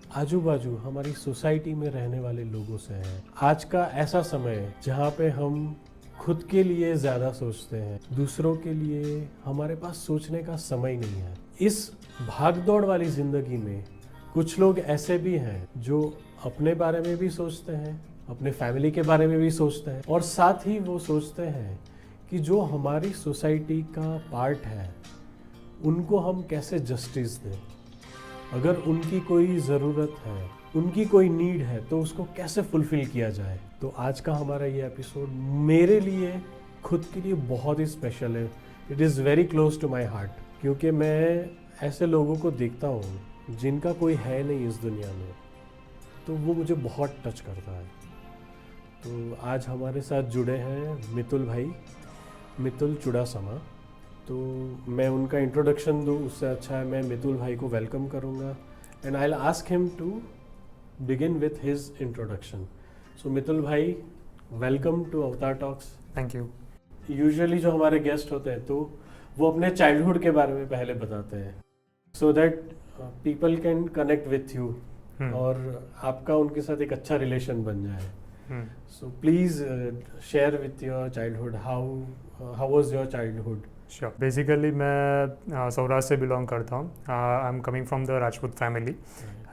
आजू बाजू हमारी सोसाइटी में रहने वाले लोगों से है। आज का ऐसा समय है जहाँ पे हम खुद के लिए ज़्यादा सोचते हैं, दूसरों के लिए हमारे पास सोचने का समय नहीं है। इस भागदौड़ वाली ज़िंदगी में कुछ लोग ऐसे भी हैं जो अपने बारे में भी सोचते हैं, अपने फैमिली के बारे में भी सोचते हैं, और साथ ही वो सोचते हैं कि जो हमारी सोसाइटी का पार्ट है उनको हम कैसे जस्टिस दें। अगर उनकी कोई ज़रूरत है, उनकी कोई नीड है, तो उसको कैसे फुलफ़िल किया जाए। तो आज का हमारा ये एपिसोड मेरे लिए खुद के लिए बहुत ही स्पेशल है। It is very close to my heart, क्योंकि मैं ऐसे लोगों को देखता हूँ जिनका कोई है नहीं इस दुनिया में, तो वो मुझे बहुत टच करता है। तो आज हमारे साथ जुड़े हैं मितुल भाई, मितुल चुड़ासमा। तो मैं उनका इंट्रोडक्शन दूँ उससे अच्छा है मैं मितुल भाई को वेलकम करूँगा, and I will ask him to begin with his introduction. So Mitul bhai, welcome to Avatar talks. Thank you. Usually जो हमारे गेस्ट होते हैं तो वो अपने चाइल्डहुड के बारे में पहले बताते हैं, so that people can connect with you और आपका उनके साथ एक अच्छा रिलेशन बन जाए। So please share with your childhood, how was your childhood. Sure. Basically मैं सौराष्ट्र से बिलोंग करता हूँ। I am coming from the Rajput family.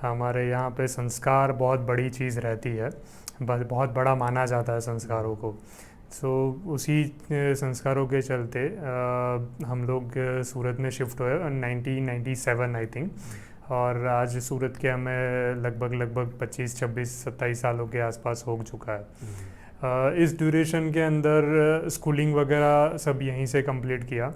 हमारे यहाँ पे संस्कार बहुत बड़ी चीज़ रहती है, बहुत बड़ा माना जाता है संस्कारों को। सो उसी संस्कारों के चलते हम लोग सूरत में शिफ्ट हुए 1997 आई थिंक, और आज सूरत के हमें लगभग 25, 26, 27 सालों के आसपास हो चुका है। इस ड्यूरेशन के अंदर स्कूलिंग वगैरह सब यहीं से कंप्लीट किया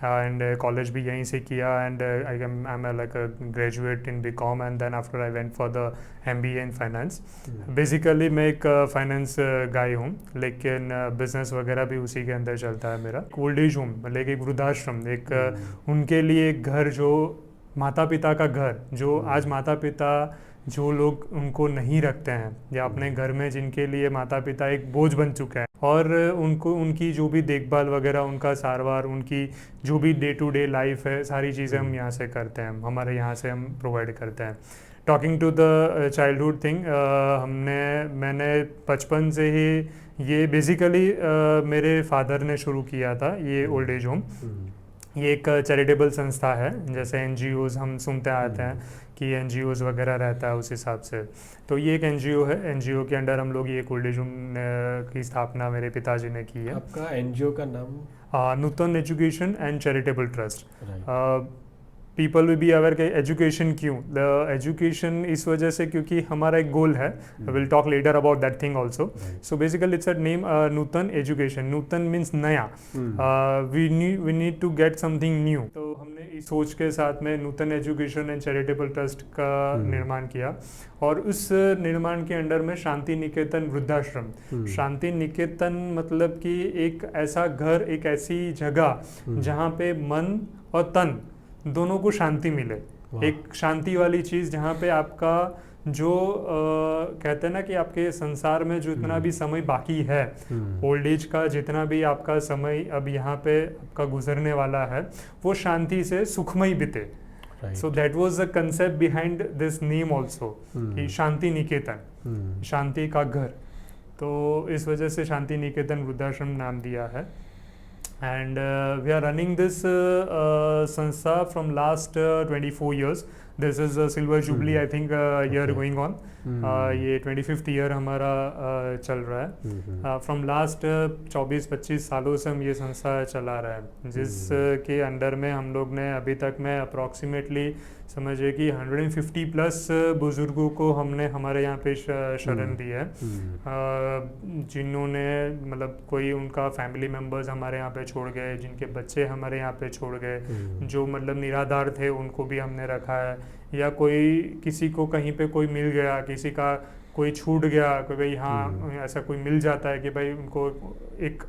एंड कॉलेज भी यहीं से किया, and I am like a graduate in BCom, and then after I went for the MBA in finance. Basically मैं एक फाइनेंस गाय हूँ, लेकिन बिजनेस वगैरह भी उसी के अंदर चलता है मेरा। ओल्ड एज होम, लाइक एक वृद्धाश्रम, एक उनके लिए एक घर, जो माता पिता का घर, जो आज माता पिता जो लोग उनको नहीं रखते हैं या अपने घर में जिनके लिए माता पिता एक बोझ बन चुके हैं, और उनको उनकी जो भी देखभाल वगैरह, उनका सारवार, उनकी जो भी डे टू डे लाइफ है, सारी चीज़ें हम यहाँ से करते हैं, हमारे यहाँ से हम प्रोवाइड करते हैं। Talking to the childhood thing, मैंने बचपन से ही ये बेसिकली मेरे फादर ने शुरू किया था ये ओल्ड एज होम। ये एक चैरिटेबल संस्था है, जैसे एनजीओज़ हम सुनते आते हैं कि एनजीओज़ वगैरह रहता है, उस हिसाब से। तो ये एक एनजीओ है, एनजीओ के अंडर हम लोग ये ओल्ड एज होम की स्थापना मेरे पिताजी ने की है। आपका एनजीओ का नाम? Nutan education and charitable trust. People will be aware कि एजुकेशन क्यों, द एजुकेशन इस वजह से क्योंकि हमारा एक गोल है, will talk later about that thing also. So basically it's a name, Nutan education. Nutan means नया, we need to get something new. तो हमने इस सोच के साथ में Nutan education and charitable trust का निर्माण किया, और उस निर्माण के अंडर में शांति निकेतन वृद्धाश्रम। शांति निकेतन मतलब कि एक ऐसा घर, एक ऐसी जगह जहाँ पे मन और तन दोनों को शांति मिले। एक शांति वाली चीज़ जहाँ पे आपका जो कहते हैं ना कि आपके संसार में जो इतना भी समय बाकी है, ओल्ड एज का जितना भी आपका समय अब यहाँ पे आपका गुजरने वाला है, वो शांति से सुखमय बीते। So that was the concept behind this name also, कि शांति निकेतन, शांति का घर। तो इस वजह से शांति निकेतन वृद्धाश्रम नाम दिया है। And we are running this sanstha from last 24 years. This is a silver jubilee, I think, year going on. ये 25th year हमारा चल रहा है। फ्रॉम लास्ट 24-25 सालों से हम ये संस्था चला रहा है, जिसके अंडर में हम लोग ने अभी तक में अप्रॉक्सीमेटली समझिए कि 150 प्लस बुजुर्गों को हमने हमारे यहाँ पे शरण दी है, जिन्होंने मतलब कोई उनका फैमिली मेम्बर्स हमारे यहाँ पे छोड़ गए, जिनके बच्चे हमारे यहाँ पे छोड़ गए, जो मतलब निराधार थे उनको भी हमने रखा है, या कोई किसी को कहीं पे कोई मिल गया, किसी का कोई छूट गया, कि भाई हाँ ऐसा कोई मिल जाता है कि भाई उनको एक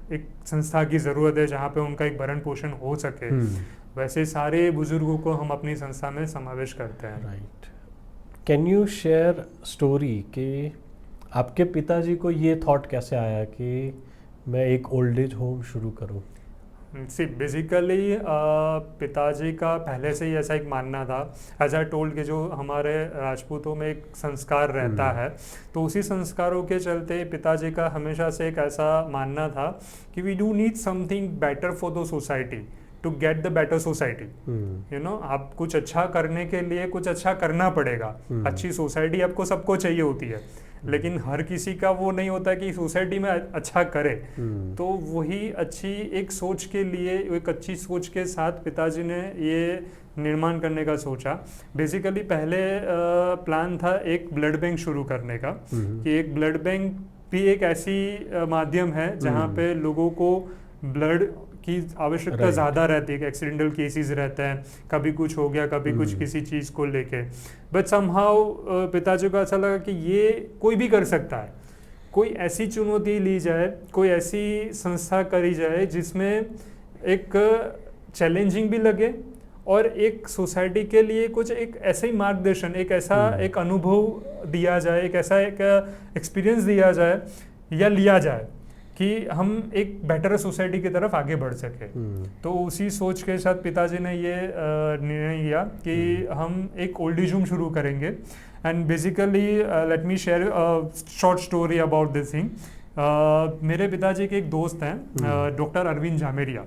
संस्था की ज़रूरत है जहाँ पे उनका एक भरण पोषण हो सके, वैसे सारे बुजुर्गों को हम अपनी संस्था में समावेश करते हैं। Right. Can you share story कि आपके पिताजी को ये थॉट कैसे आया कि मैं एक ओल्ड एज होम शुरू करूं? सी बेसिकली पिताजी का पहले से ही ऐसा एक मानना था, एज आई टोल्ड, कि जो हमारे राजपूतों में एक संस्कार रहता है, तो उसी संस्कारों के चलते पिताजी का हमेशा से एक ऐसा मानना था कि we do need something better for the society to get the better society. You know, आप कुछ अच्छा करने के लिए कुछ अच्छा करना पड़ेगा। अच्छी सोसाइटी आपको सबको चाहिए होती है, लेकिन हर किसी का वो नहीं होता कि सोसाइटी में अच्छा करे। तो वही अच्छी एक सोच के लिए, एक अच्छी सोच के साथ पिताजी ने ये निर्माण करने का सोचा। बेसिकली पहले प्लान था एक ब्लड बैंक शुरू करने का, कि एक ब्लड बैंक भी एक ऐसी माध्यम है जहाँ पे लोगों को ब्लड की आवश्यकता ज़्यादा रहती है, एक्सीडेंटल केसेस रहते हैं, कभी कुछ हो गया, कभी कुछ किसी चीज़ को लेके। बट समहाउ पिताजी को ऐसा लगा कि ये कोई भी कर सकता है, कोई ऐसी चुनौती ली जाए, कोई ऐसी संस्था करी जाए जिसमें एक चैलेंजिंग भी लगे और एक सोसाइटी के लिए कुछ एक ऐसा ही मार्गदर्शन, एक ऐसा एक अनुभव दिया जाए, एक ऐसा एक एक्सपीरियंस दिया जाए या लिया जाए कि हम एक बेटर सोसाइटी की तरफ आगे बढ़ सके। तो उसी सोच के साथ पिताजी ने ये निर्णय लिया कि हम एक ओल्ड एज होम शुरू करेंगे। And basically let me share short story about this thing. मेरे पिताजी के एक दोस्त हैं, doctor Arvind Jameria.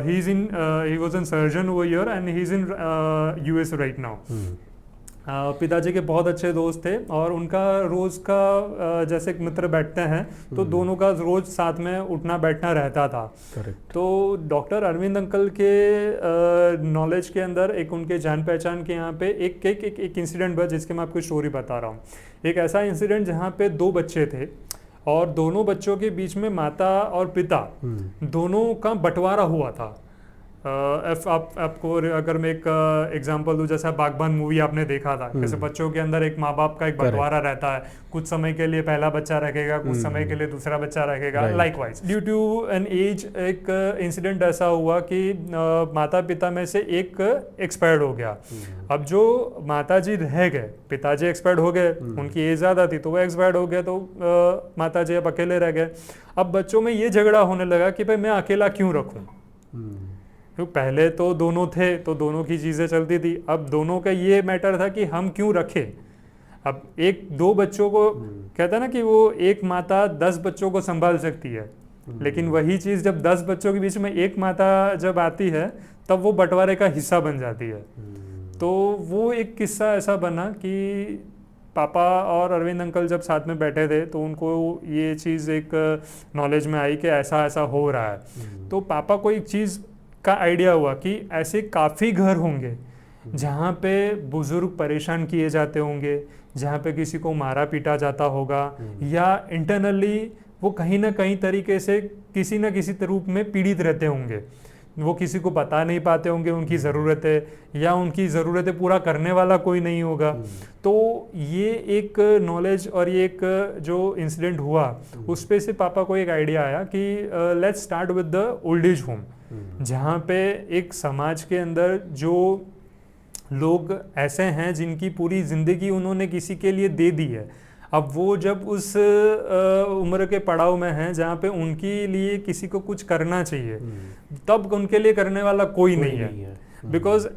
He was an surgeon over here and he is in US right now. पिताजी के बहुत अच्छे दोस्त थे और उनका रोज़ का जैसे मित्र बैठते हैं तो दोनों का रोज़ साथ में उठना बैठना रहता था। Correct. तो डॉक्टर अरविंद अंकल के नॉलेज के अंदर एक उनके जान पहचान के यहाँ पे एक इंसिडेंट हुआ जिसके मैं आपको स्टोरी बता रहा हूँ। एक ऐसा इंसिडेंट जहाँ पे दो बच्चे थे और दोनों बच्चों के बीच में माता और पिता दोनों का बंटवारा हुआ था। आपको अगर मैं एक एग्जांपल दूं, जैसा बागबान मूवी आपने देखा था, जैसे बच्चों के अंदर एक माँ बाप का एक बंटवारा रहता है, कुछ समय के लिए पहला बच्चा रखेगा, कुछ समय के लिए दूसरा बच्चा रखेगा, likewise. Due to an age एक इंसिडेंट ऐसा हुआ कि माता पिता में से एक एक्सपायर्ड हो गया। अब जो माता जी रह गए, पिताजी एक्सपायर्ड हो गए, उनकी एज ज़्यादा थी तो वो एक्सपायर्ड हो गया, तो माता जी अब अकेले रह गए। अब बच्चों में ये झगड़ा होने लगा कि भाई मैं अकेला क्यों रखूँ। तो पहले तो दोनों थे तो दोनों की चीज़ें चलती थी, अब दोनों का ये मैटर था कि हम क्यों रखें। अब एक दो बच्चों को कहता है ना कि वो एक माता 10 बच्चों को संभाल सकती है, लेकिन वही चीज़ जब 10 बच्चों के बीच में एक माता जब आती है तब वो बंटवारे का हिस्सा बन जाती है। तो वो एक किस्सा ऐसा बना कि पापा और अरविंद अंकल जब साथ में बैठे थे तो उनको ये चीज़ एक नॉलेज में आई कि ऐसा ऐसा हो रहा है। तो पापा को एक चीज़ का आइडिया हुआ कि ऐसे काफ़ी घर होंगे जहाँ पे बुजुर्ग परेशान किए जाते होंगे, जहाँ पे किसी को मारा पीटा जाता होगा, या इंटरनली वो कहीं ना कहीं तरीके से किसी न किसी रूप में पीड़ित रहते होंगे। वो किसी को बता नहीं पाते होंगे उनकी ज़रूरतें, या उनकी ज़रूरतें पूरा करने वाला कोई नहीं होगा। तो ये एक नॉलेज और ये एक जो इंसिडेंट हुआ उस पे से पापा को एक आइडिया आया कि let's start with the old age home, जहाँ पे एक समाज के अंदर जो लोग ऐसे हैं जिनकी पूरी ज़िंदगी उन्होंने किसी के लिए दे दी है, अब वो जब उस उम्र के पड़ाव में हैं जहाँ पे उनके लिए किसी को कुछ करना चाहिए, तब उनके लिए करने वाला कोई नहीं है। बिकॉज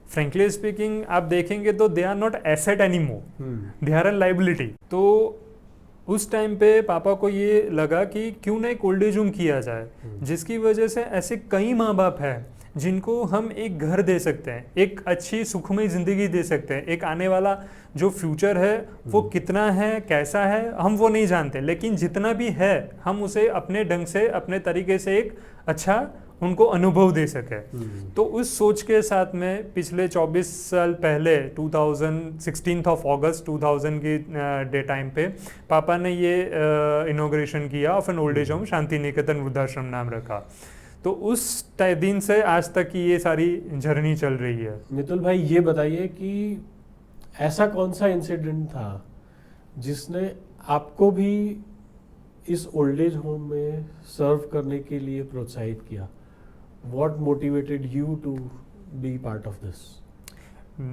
फ्रेंकली स्पीकिंग आप देखेंगे तो they are not asset anymore, they are an liability. तो उस टाइम पे पापा को ये लगा कि क्यों ना एक ओल्ड एज होम किया जाए, जिसकी वजह से ऐसे कई माँ बाप हैं जिनको हम एक घर दे सकते हैं, एक अच्छी सुखमय ज़िंदगी दे सकते हैं। एक आने वाला जो फ्यूचर है वो कितना है, कैसा है, हम वो नहीं जानते, लेकिन जितना भी है हम उसे अपने ढंग से, अपने तरीके से एक अच्छा उनको अनुभव दे सके। तो उस सोच के साथ में पिछले 24 साल पहले 2016 ऑफ अगस्त 2000 की डे टाइम पे पापा ने ये इनॉग्रेशन किया of an old age home, Shanti Niketan वृद्धाश्रम नाम रखा। तो उस दिन से आज तक की ये सारी जर्नी चल रही है। मितुल भाई ये बताइए कि ऐसा कौन सा इंसिडेंट था जिसने आपको भी इस ओल्ड एज होम में सर्व करने के लिए प्रोत्साहित किया? What motivated you to be part of this?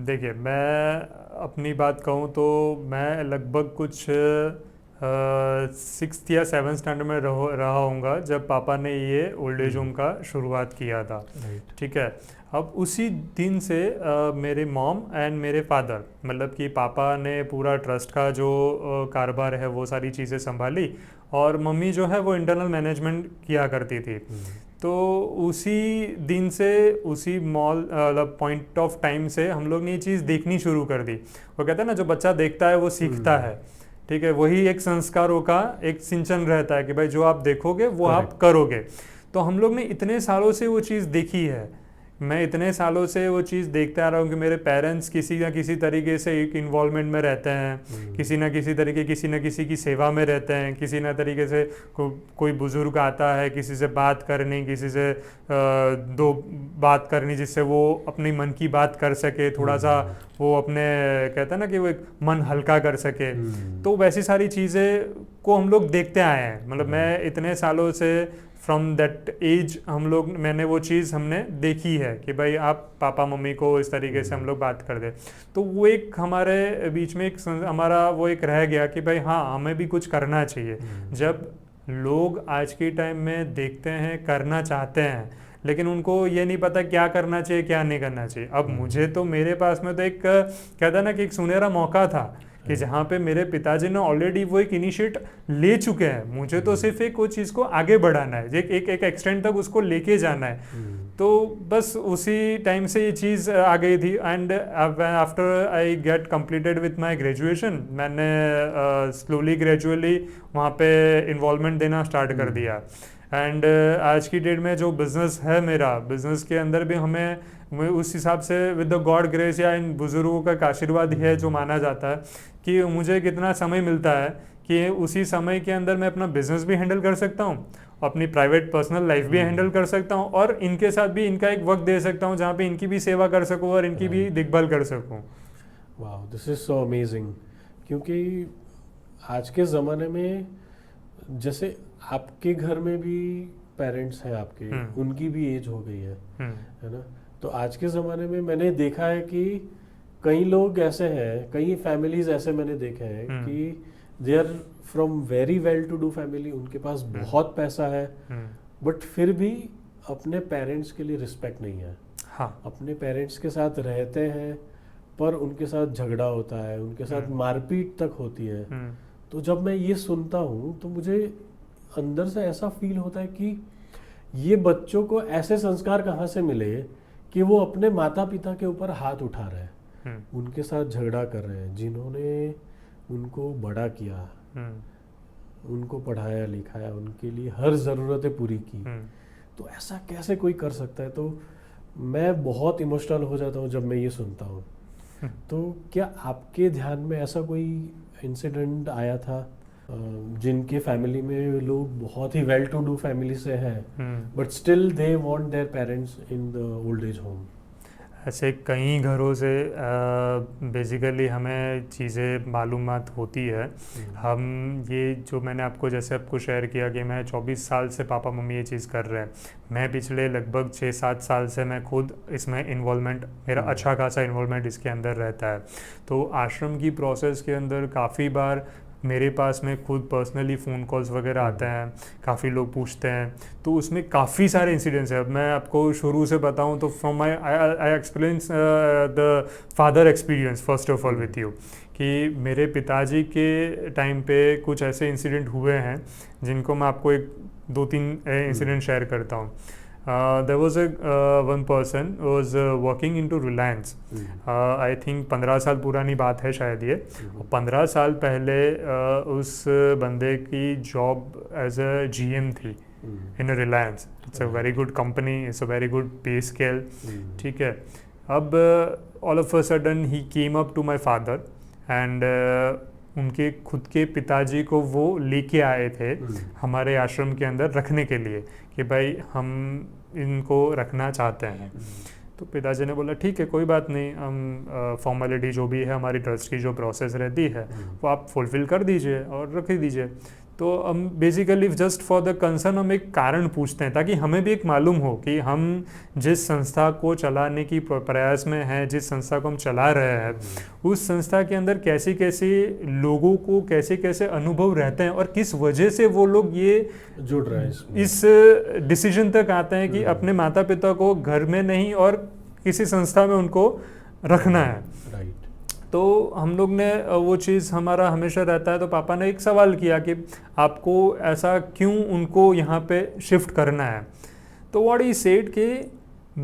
देखिए, मैं अपनी बात कहूँ तो मैं लगभग कुछ सिक्स्थ या सेवन्थ स्टैंडर्ड में रहा होऊंगा जब पापा ने ये ओल्ड एज होम का शुरुआत किया था। राइट। ठीक है। अब उसी दिन से मेरे मॉम एंड मेरे फादर, मतलब कि पापा ने पूरा ट्रस्ट का जो कारोबार है वो सारी चीज़ें संभाली, और मम्मी जो है वो इंटरनल मैनेजमेंट किया करती थी। तो उसी दिन से, उसी मतलब पॉइंट ऑफ टाइम से हम लोग ने ये चीज़ देखनी शुरू कर दी। वो कहते हैं ना, जो बच्चा देखता है वो सीखता है। ठीक है, वही एक संस्कारों का एक सिंचन रहता है कि भाई जो आप देखोगे वो आप करोगे। तो हम लोग ने इतने सालों से वो चीज़ देखी है, मैं इतने सालों से वो चीज़ देखते आ रहा हूँ कि मेरे पेरेंट्स किसी ना किसी तरीके से एक इन्वॉल्वमेंट में रहते हैं, किसी ना किसी तरीके, किसी ना किसी की सेवा में रहते हैं, किसी ना तरीके से कोई बुज़ुर्ग आता है, किसी से बात करनी, किसी से दो बात करनी जिससे वो अपनी मन की बात कर सके, थोड़ा सा वो अपने, कहते हैं ना कि वो एक मन हल्का कर सके। तो वैसी सारी चीज़ें को हम लोग देखते आए हैं। मतलब मैं इतने सालों से फ्रॉम दैट एज मैंने वो चीज़ हमने देखी है कि भाई आप पापा मम्मी को इस तरीके से हम लोग बात कर दे। तो वो एक हमारे बीच में एक हमारा वो एक रह गया कि भाई हाँ, हमें भी कुछ करना चाहिए। जब लोग आज के टाइम में देखते हैं, करना चाहते हैं, लेकिन उनको ये नहीं पता क्या करना चाहिए क्या नहीं करना चाहिए। अब मुझे तो, मेरे पास में तो एक, कहता ना कि एक सुनहरा मौका था कि जहाँ पे मेरे पिताजी ने ऑलरेडी वो एक इनिशिएट ले चुके हैं, मुझे तो सिर्फ एक वो चीज़ को आगे बढ़ाना है, एक एक्सटेंट तक उसको लेके जाना है। तो बस उसी टाइम से ये चीज़ आ गई थी। And after I get completed with my graduation, मैंने स्लोली ग्रेजुअली वहाँ पे इन्वॉल्वमेंट देना स्टार्ट कर दिया। एंड आज की डेट में जो बिज़नेस है मेरा, बिज़नेस के अंदर भी हमें उस हिसाब से विद द गॉड ग्रेस या इन बुज़ुर्गों का आशीर्वाद है जो माना जाता है कि मुझे कितना समय मिलता है कि उसी समय के अंदर मैं अपना बिज़नेस भी हैंडल कर सकता हूँ, अपनी प्राइवेट पर्सनल लाइफ भी हैंडल कर सकता हूँ, और इनके साथ भी इनका एक वक्त दे सकता हूँ जहाँ पे इनकी भी सेवा कर सकूँ और इनकी भी देखभाल कर सकूँ। वाह, दिस इज़ सो अमेजिंग। क्योंकि आज के ज़माने में, जैसे आपके घर में भी पेरेंट्स हैं आपके, उनकी भी एज हो गई है ना। तो आज के ज़माने में मैंने देखा है कि कई लोग ऐसे हैं, कई फैमिलीज ऐसे मैंने देखे हैं कि they are from very well to do family, उनके पास बहुत पैसा है, बट फिर भी अपने पेरेंट्स के लिए रिस्पेक्ट नहीं है। हाँ। अपने पेरेंट्स के साथ रहते हैं पर उनके साथ झगड़ा होता है, उनके साथ मारपीट तक होती है। तो जब मैं ये सुनता हूँ तो मुझे अंदर से ऐसा फील होता है कि ये बच्चों को ऐसे संस्कार कहाँ से मिले कि वो अपने माता पिता के ऊपर हाथ उठा रहे हैं, उनके साथ झगड़ा कर रहे हैं, जिन्होंने उनको बड़ा किया, उनको पढ़ाया लिखाया, उनके लिए हर ज़रूरतें पूरी की। तो ऐसा कैसे कोई कर सकता है? तो मैं बहुत इमोशनल हो जाता हूँ जब मैं ये सुनता हूँ। तो क्या आपके ध्यान में ऐसा कोई इंसिडेंट आया था जिनके फैमिली में लोग बहुत ही वेल टू डू फैमिली से हैं, but still they want their parents in the old age home? ऐसे कई घरों से बेसिकली हमें चीज़ें मालूमात होती है। हम ये जो मैंने आपको, जैसे आपको शेयर किया कि मैं 24 साल से पापा मम्मी ये चीज़ कर रहे हैं, मैं पिछले लगभग 6-7 साल से मैं खुद इसमें इन्वॉल्वमेंट, मेरा अच्छा खासा इन्वॉल्वमेंट इसके अंदर रहता है। तो आश्रम की प्रोसेस के अंदर काफ़ी बार मेरे पास में खुद पर्सनली फ़ोन कॉल्स वगैरह आते हैं, काफ़ी लोग पूछते हैं, तो उसमें काफ़ी सारे इंसिडेंट्स हैं। अब मैं आपको शुरू से बताऊं तो from I experience the father experience first of all with you, कि मेरे पिताजी के टाइम पे कुछ ऐसे इंसिडेंट हुए हैं जिनको मैं आपको एक 2-3 इंसिडेंट शेयर करता हूँ। There was one person was working into Reliance. I think 15 साल पुरानी बात है शायद ये। 15 साल पहले उस बंदे की जॉब एज अ GM थी in Reliance. It's a very good company, it's a very good pay scale. ठीक है। अब all of a sudden he came up to my father and उनके खुद के पिताजी को वो लेके आए थे हमारे आश्रम के अंदर रखने के लिए कि भाई हम इनको रखना चाहते हैं। तो पिताजी ने बोला ठीक है, कोई बात नहीं, हम फॉर्मेलिटी जो भी है हमारी ट्रस्ट की जो प्रोसेस रहती है वो आप फुलफ़िल कर दीजिए और रख दीजिए। तो हम basically just for the concern हम एक कारण पूछते हैं ताकि हमें भी एक मालूम हो कि हम जिस संस्था को चलाने की प्रयास में हैं, जिस संस्था को हम चला रहे हैं, उस संस्था के अंदर कैसे कैसे लोगों को कैसे कैसे अनुभव रहते हैं और किस वजह से वो लोग ये जुड़ रहे हैं इसमें। इस डिसीजन तक आते हैं कि अपने माता पिता को घर में नहीं और किसी संस्था में उनको रखना है। राइट। तो हम लोग ने वो चीज़ हमारा हमेशा रहता है। तो पापा ने एक सवाल किया कि आपको ऐसा क्यों उनको यहाँ पे शिफ्ट करना है। तो व्हाट ही सेड कि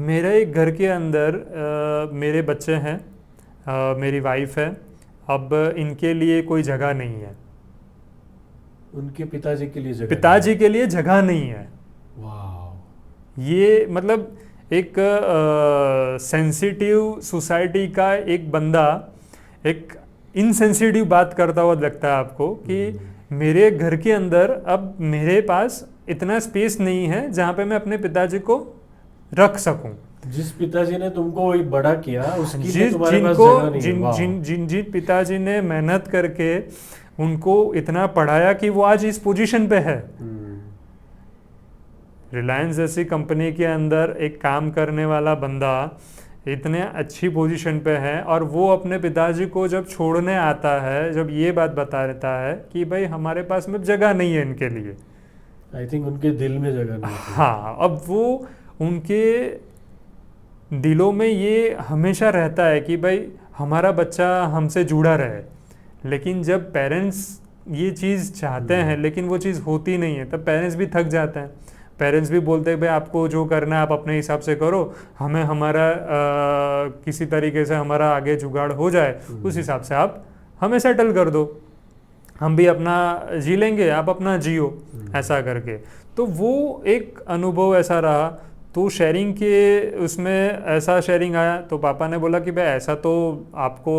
मेरे एक घर के अंदर मेरे बच्चे हैं, मेरी वाइफ है, अब इनके लिए कोई जगह नहीं है, उनके पिताजी के लिए जगह पिताजी के लिए जगह नहीं है। वाह। ये मतलब एक सेंसिटिव सोसाइटी का एक बंदा एक इनसेंसिटिव बात करता हुआ लगता है आपको कि मेरे घर के अंदर अब मेरे पास इतना स्पेस नहीं है जहाँ पे मैं अपने पिताजी को रख सकूं। जिस पिताजी ने तुमको वही बड़ा किया उसके लिए जिस तुम्हारे पास जिनको जगह नहीं है। जिन वाह। जिन जिन जिन पिताजी ने मेहनत करके उनको इतना पढ़ाया कि वो आज इस पोजीशन पे है। रिलायंस जैसी कंपनी के अंदर एक काम करने वाला बंदा इतने अच्छी पोजीशन पे है और वो अपने पिताजी को जब छोड़ने आता है, जब ये बात बता देता है कि भाई हमारे पास में जगह नहीं है इनके लिए। आई थिंक उनके दिल में जगह नहीं थी। हाँ, अब वो उनके दिलों में ये हमेशा रहता है कि भाई हमारा बच्चा हमसे जुड़ा रहे, लेकिन जब पेरेंट्स ये चीज़ चाहते हैं लेकिन वो चीज़ होती नहीं है, तब पेरेंट्स भी थक जाते हैं। पेरेंट्स भी बोलते हैं भाई आपको जो करना है आप अपने हिसाब से करो, हमें हमारा किसी तरीके से हमारा आगे जुगाड़ हो जाए उस हिसाब से आप हमें सेटल कर दो, हम भी अपना जी लेंगे, आप अपना जियो, ऐसा करके। तो वो एक अनुभव ऐसा रहा। तो शेयरिंग के उसमें ऐसा शेयरिंग आया तो पापा ने बोला कि भाई ऐसा तो आपको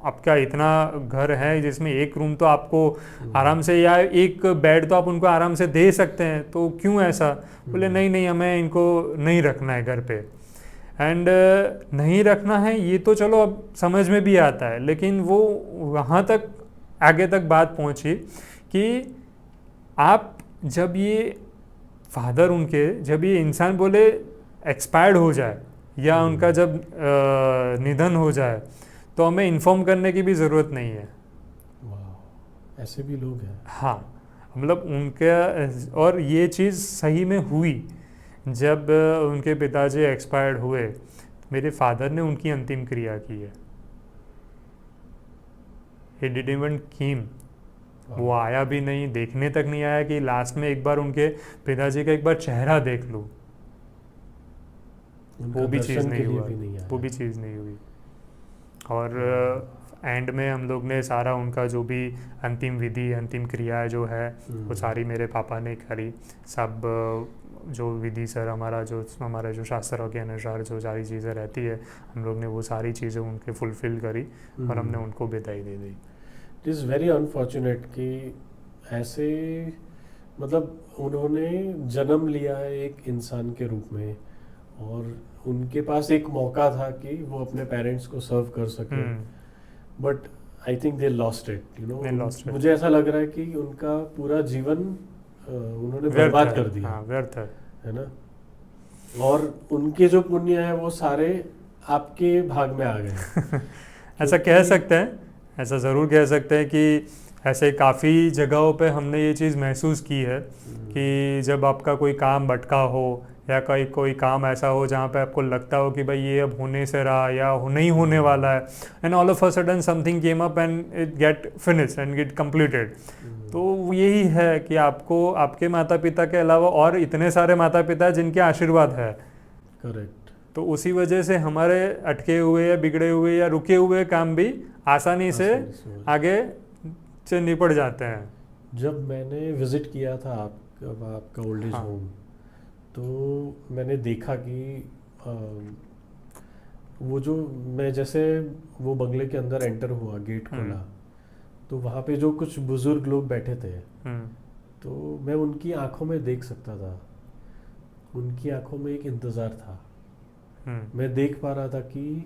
आपका इतना घर है जिसमें एक रूम तो आपको आराम से या एक बेड तो आप उनको आराम से दे सकते हैं, तो क्यों ऐसा? बोले नहीं नहीं हमें इनको नहीं रखना है घर पे। एंड नहीं रखना है ये तो चलो अब समझ में भी आता है, लेकिन वो वहाँ तक आगे तक बात पहुँची कि आप जब ये फादर उनके जब ये इंसान बोले एक्सपायर्ड हो जाए या उनका जब निधन हो जाए तो हमें इन्फॉर्म करने की भी ज़रूरत नहीं है। वाह, ऐसे भी लोग हैं। हाँ, मतलब उनके और ये चीज़ सही में हुई। जब उनके पिताजी एक्सपायर्ड हुए मेरे फादर ने उनकी अंतिम क्रिया की है। He didn't even came, वो आया भी नहीं, देखने तक नहीं आया कि लास्ट में एक बार उनके पिताजी का एक बार चेहरा देख लूँ, वो भी चीज़ नहीं हुआ, वो भी चीज़ नहीं हुई। और एंड में हम लोग ने सारा उनका जो भी अंतिम विधि अंतिम क्रिया जो है वो सारी मेरे पापा ने करी। सब जो विधि सर हमारा जो शास्त्रों के अनुसार जो सारी चीज़ें रहती है हम लोग ने वो सारी चीज़ें उनके फुलफ़िल करी और हमने उनको विदाई दे दी। इट इज़ वेरी अनफॉर्चुनेट कि ऐसे मतलब उन्होंने जन्म लिया है एक इंसान के रूप में और उनके पास एक मौका था कि वो अपने पेरेंट्स को सर्व कर सके, but I think they lost it, you know. मुझे ऐसा लग रहा है कि उनका पूरा जीवन उन्होंने बर्बाद कर दिया। हाँ, व्यर्थ है ना। और उनके जो पुण्य है वो सारे आपके भाग में आ गए। ऐसा कह सकते हैं, ऐसा ज़रूर कह सकते हैं कि ऐसे काफ़ी जगहों पे हमने ये चीज़ महसूस की है कि जब आपका कोई काम भटका हो या कोई काम ऐसा हो जहाँ पे आपको लगता हो कि भाई ये अब होने से रहा या नहीं होने वाला है, and all of a sudden something came up and it get finished and gate completed. तो यही है कि आपको आपके माता पिता के अलावा और इतने सारे माता पिता जिनके आशीर्वाद है। करेक्ट। तो उसी वजह से हमारे अटके हुए या बिगड़े हुए या रुके हुए काम भी आसानी से आगे से निपट जाते हैं। जब मैंने विजिट किया था आपका ओल्ड एज होम, तो मैंने देखा कि वो जो मैं जैसे वो बंगले के अंदर एंटर हुआ, गेट खोला, तो वहाँ पे जो कुछ बुजुर्ग लोग बैठे थे तो मैं उनकी आंखों में देख सकता था, उनकी आंखों में एक इंतज़ार था। मैं देख पा रहा था कि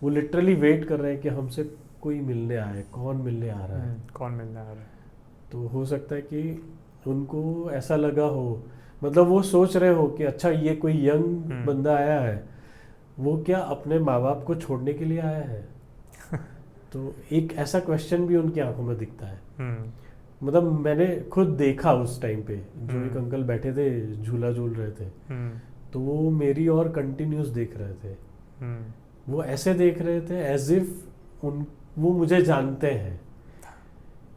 वो लिटरली वेट कर रहे हैं कि हमसे कोई मिलने आए, कौन मिलने आ रहा है, कौन मिलने आ रहा है। तो हो सकता है कि उनको ऐसा लगा हो, मतलब वो सोच रहे हो कि अच्छा ये कोई यंग बंदा आया है, वो क्या अपने माँ बाप को छोड़ने के लिए आया है? तो एक ऐसा क्वेश्चन भी उनकी आंखों में दिखता है। मतलब मैंने खुद देखा उस टाइम पे, जो एक अंकल बैठे थे झूला झूल रहे थे, तो वो मेरी और कंटिन्यूस देख रहे थे। वो ऐसे देख रहे थे एज इफ वो मुझे जानते हैं,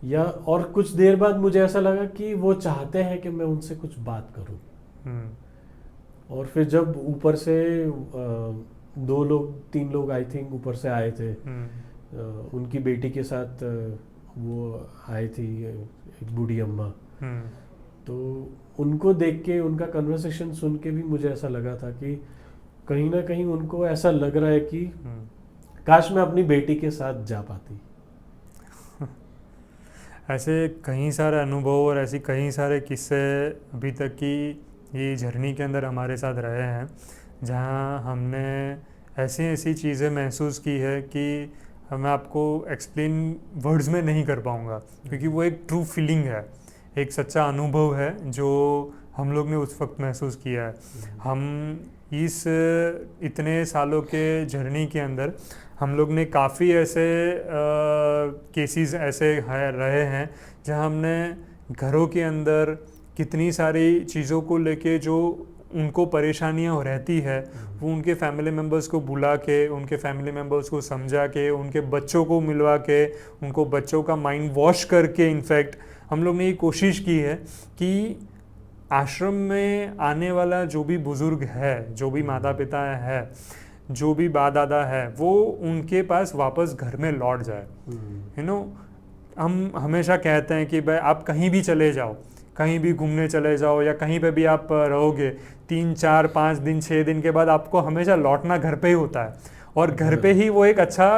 या और कुछ देर बाद मुझे ऐसा लगा कि वो चाहते हैं कि मैं उनसे कुछ बात करूं। और फिर जब ऊपर से 2 लोग 3 लोग आई थिंक ऊपर से आए थे, उनकी बेटी के साथ वो आई थी एक बूढ़ी अम्मा, तो उनको देख के उनका कन्वर्सेशन सुन के भी मुझे ऐसा लगा था कि कहीं ना कहीं उनको ऐसा लग रहा है कि काश मैं अपनी बेटी के साथ जा पाती। ऐसे कई सारे अनुभव और ऐसी कई सारे किस्से अभी तक की ये जर्नी के अंदर हमारे साथ रहे हैं, जहाँ हमने ऐसी ऐसी चीज़ें महसूस की है कि मैं आपको एक्सप्लेन वर्ड्स में नहीं कर पाऊँगा, क्योंकि वो एक ट्रू फीलिंग है, एक सच्चा अनुभव है जो हम लोग ने उस वक्त महसूस किया है। हम इस इतने सालों के जर्नी के अंदर हम लोग ने काफ़ी ऐसे केसेस ऐसे रहे हैं जहां हमने घरों के अंदर कितनी सारी चीज़ों को लेके जो उनको परेशानियां रहती है, वो उनके फैमिली मेम्बर्स को बुला के, उनके फैमिली मेम्बर्स को समझा के, उनके बच्चों को मिलवा के, उनको बच्चों का माइंड वॉश करके, इनफैक्ट हम लोग ने ये कोशिश की है कि आश्रम में आने वाला जो भी बुज़ुर्ग है, जो भी माता पिता है, जो भी बाप दादा है, वो उनके पास वापस घर में लौट जाए। यू नो, हम हमेशा कहते हैं कि भाई आप कहीं भी चले जाओ, कहीं भी घूमने चले जाओ या कहीं पे भी आप रहोगे, 3 4 5 दिन 6 दिन के बाद आपको हमेशा लौटना घर पे ही होता है, और घर पे ही वो एक अच्छा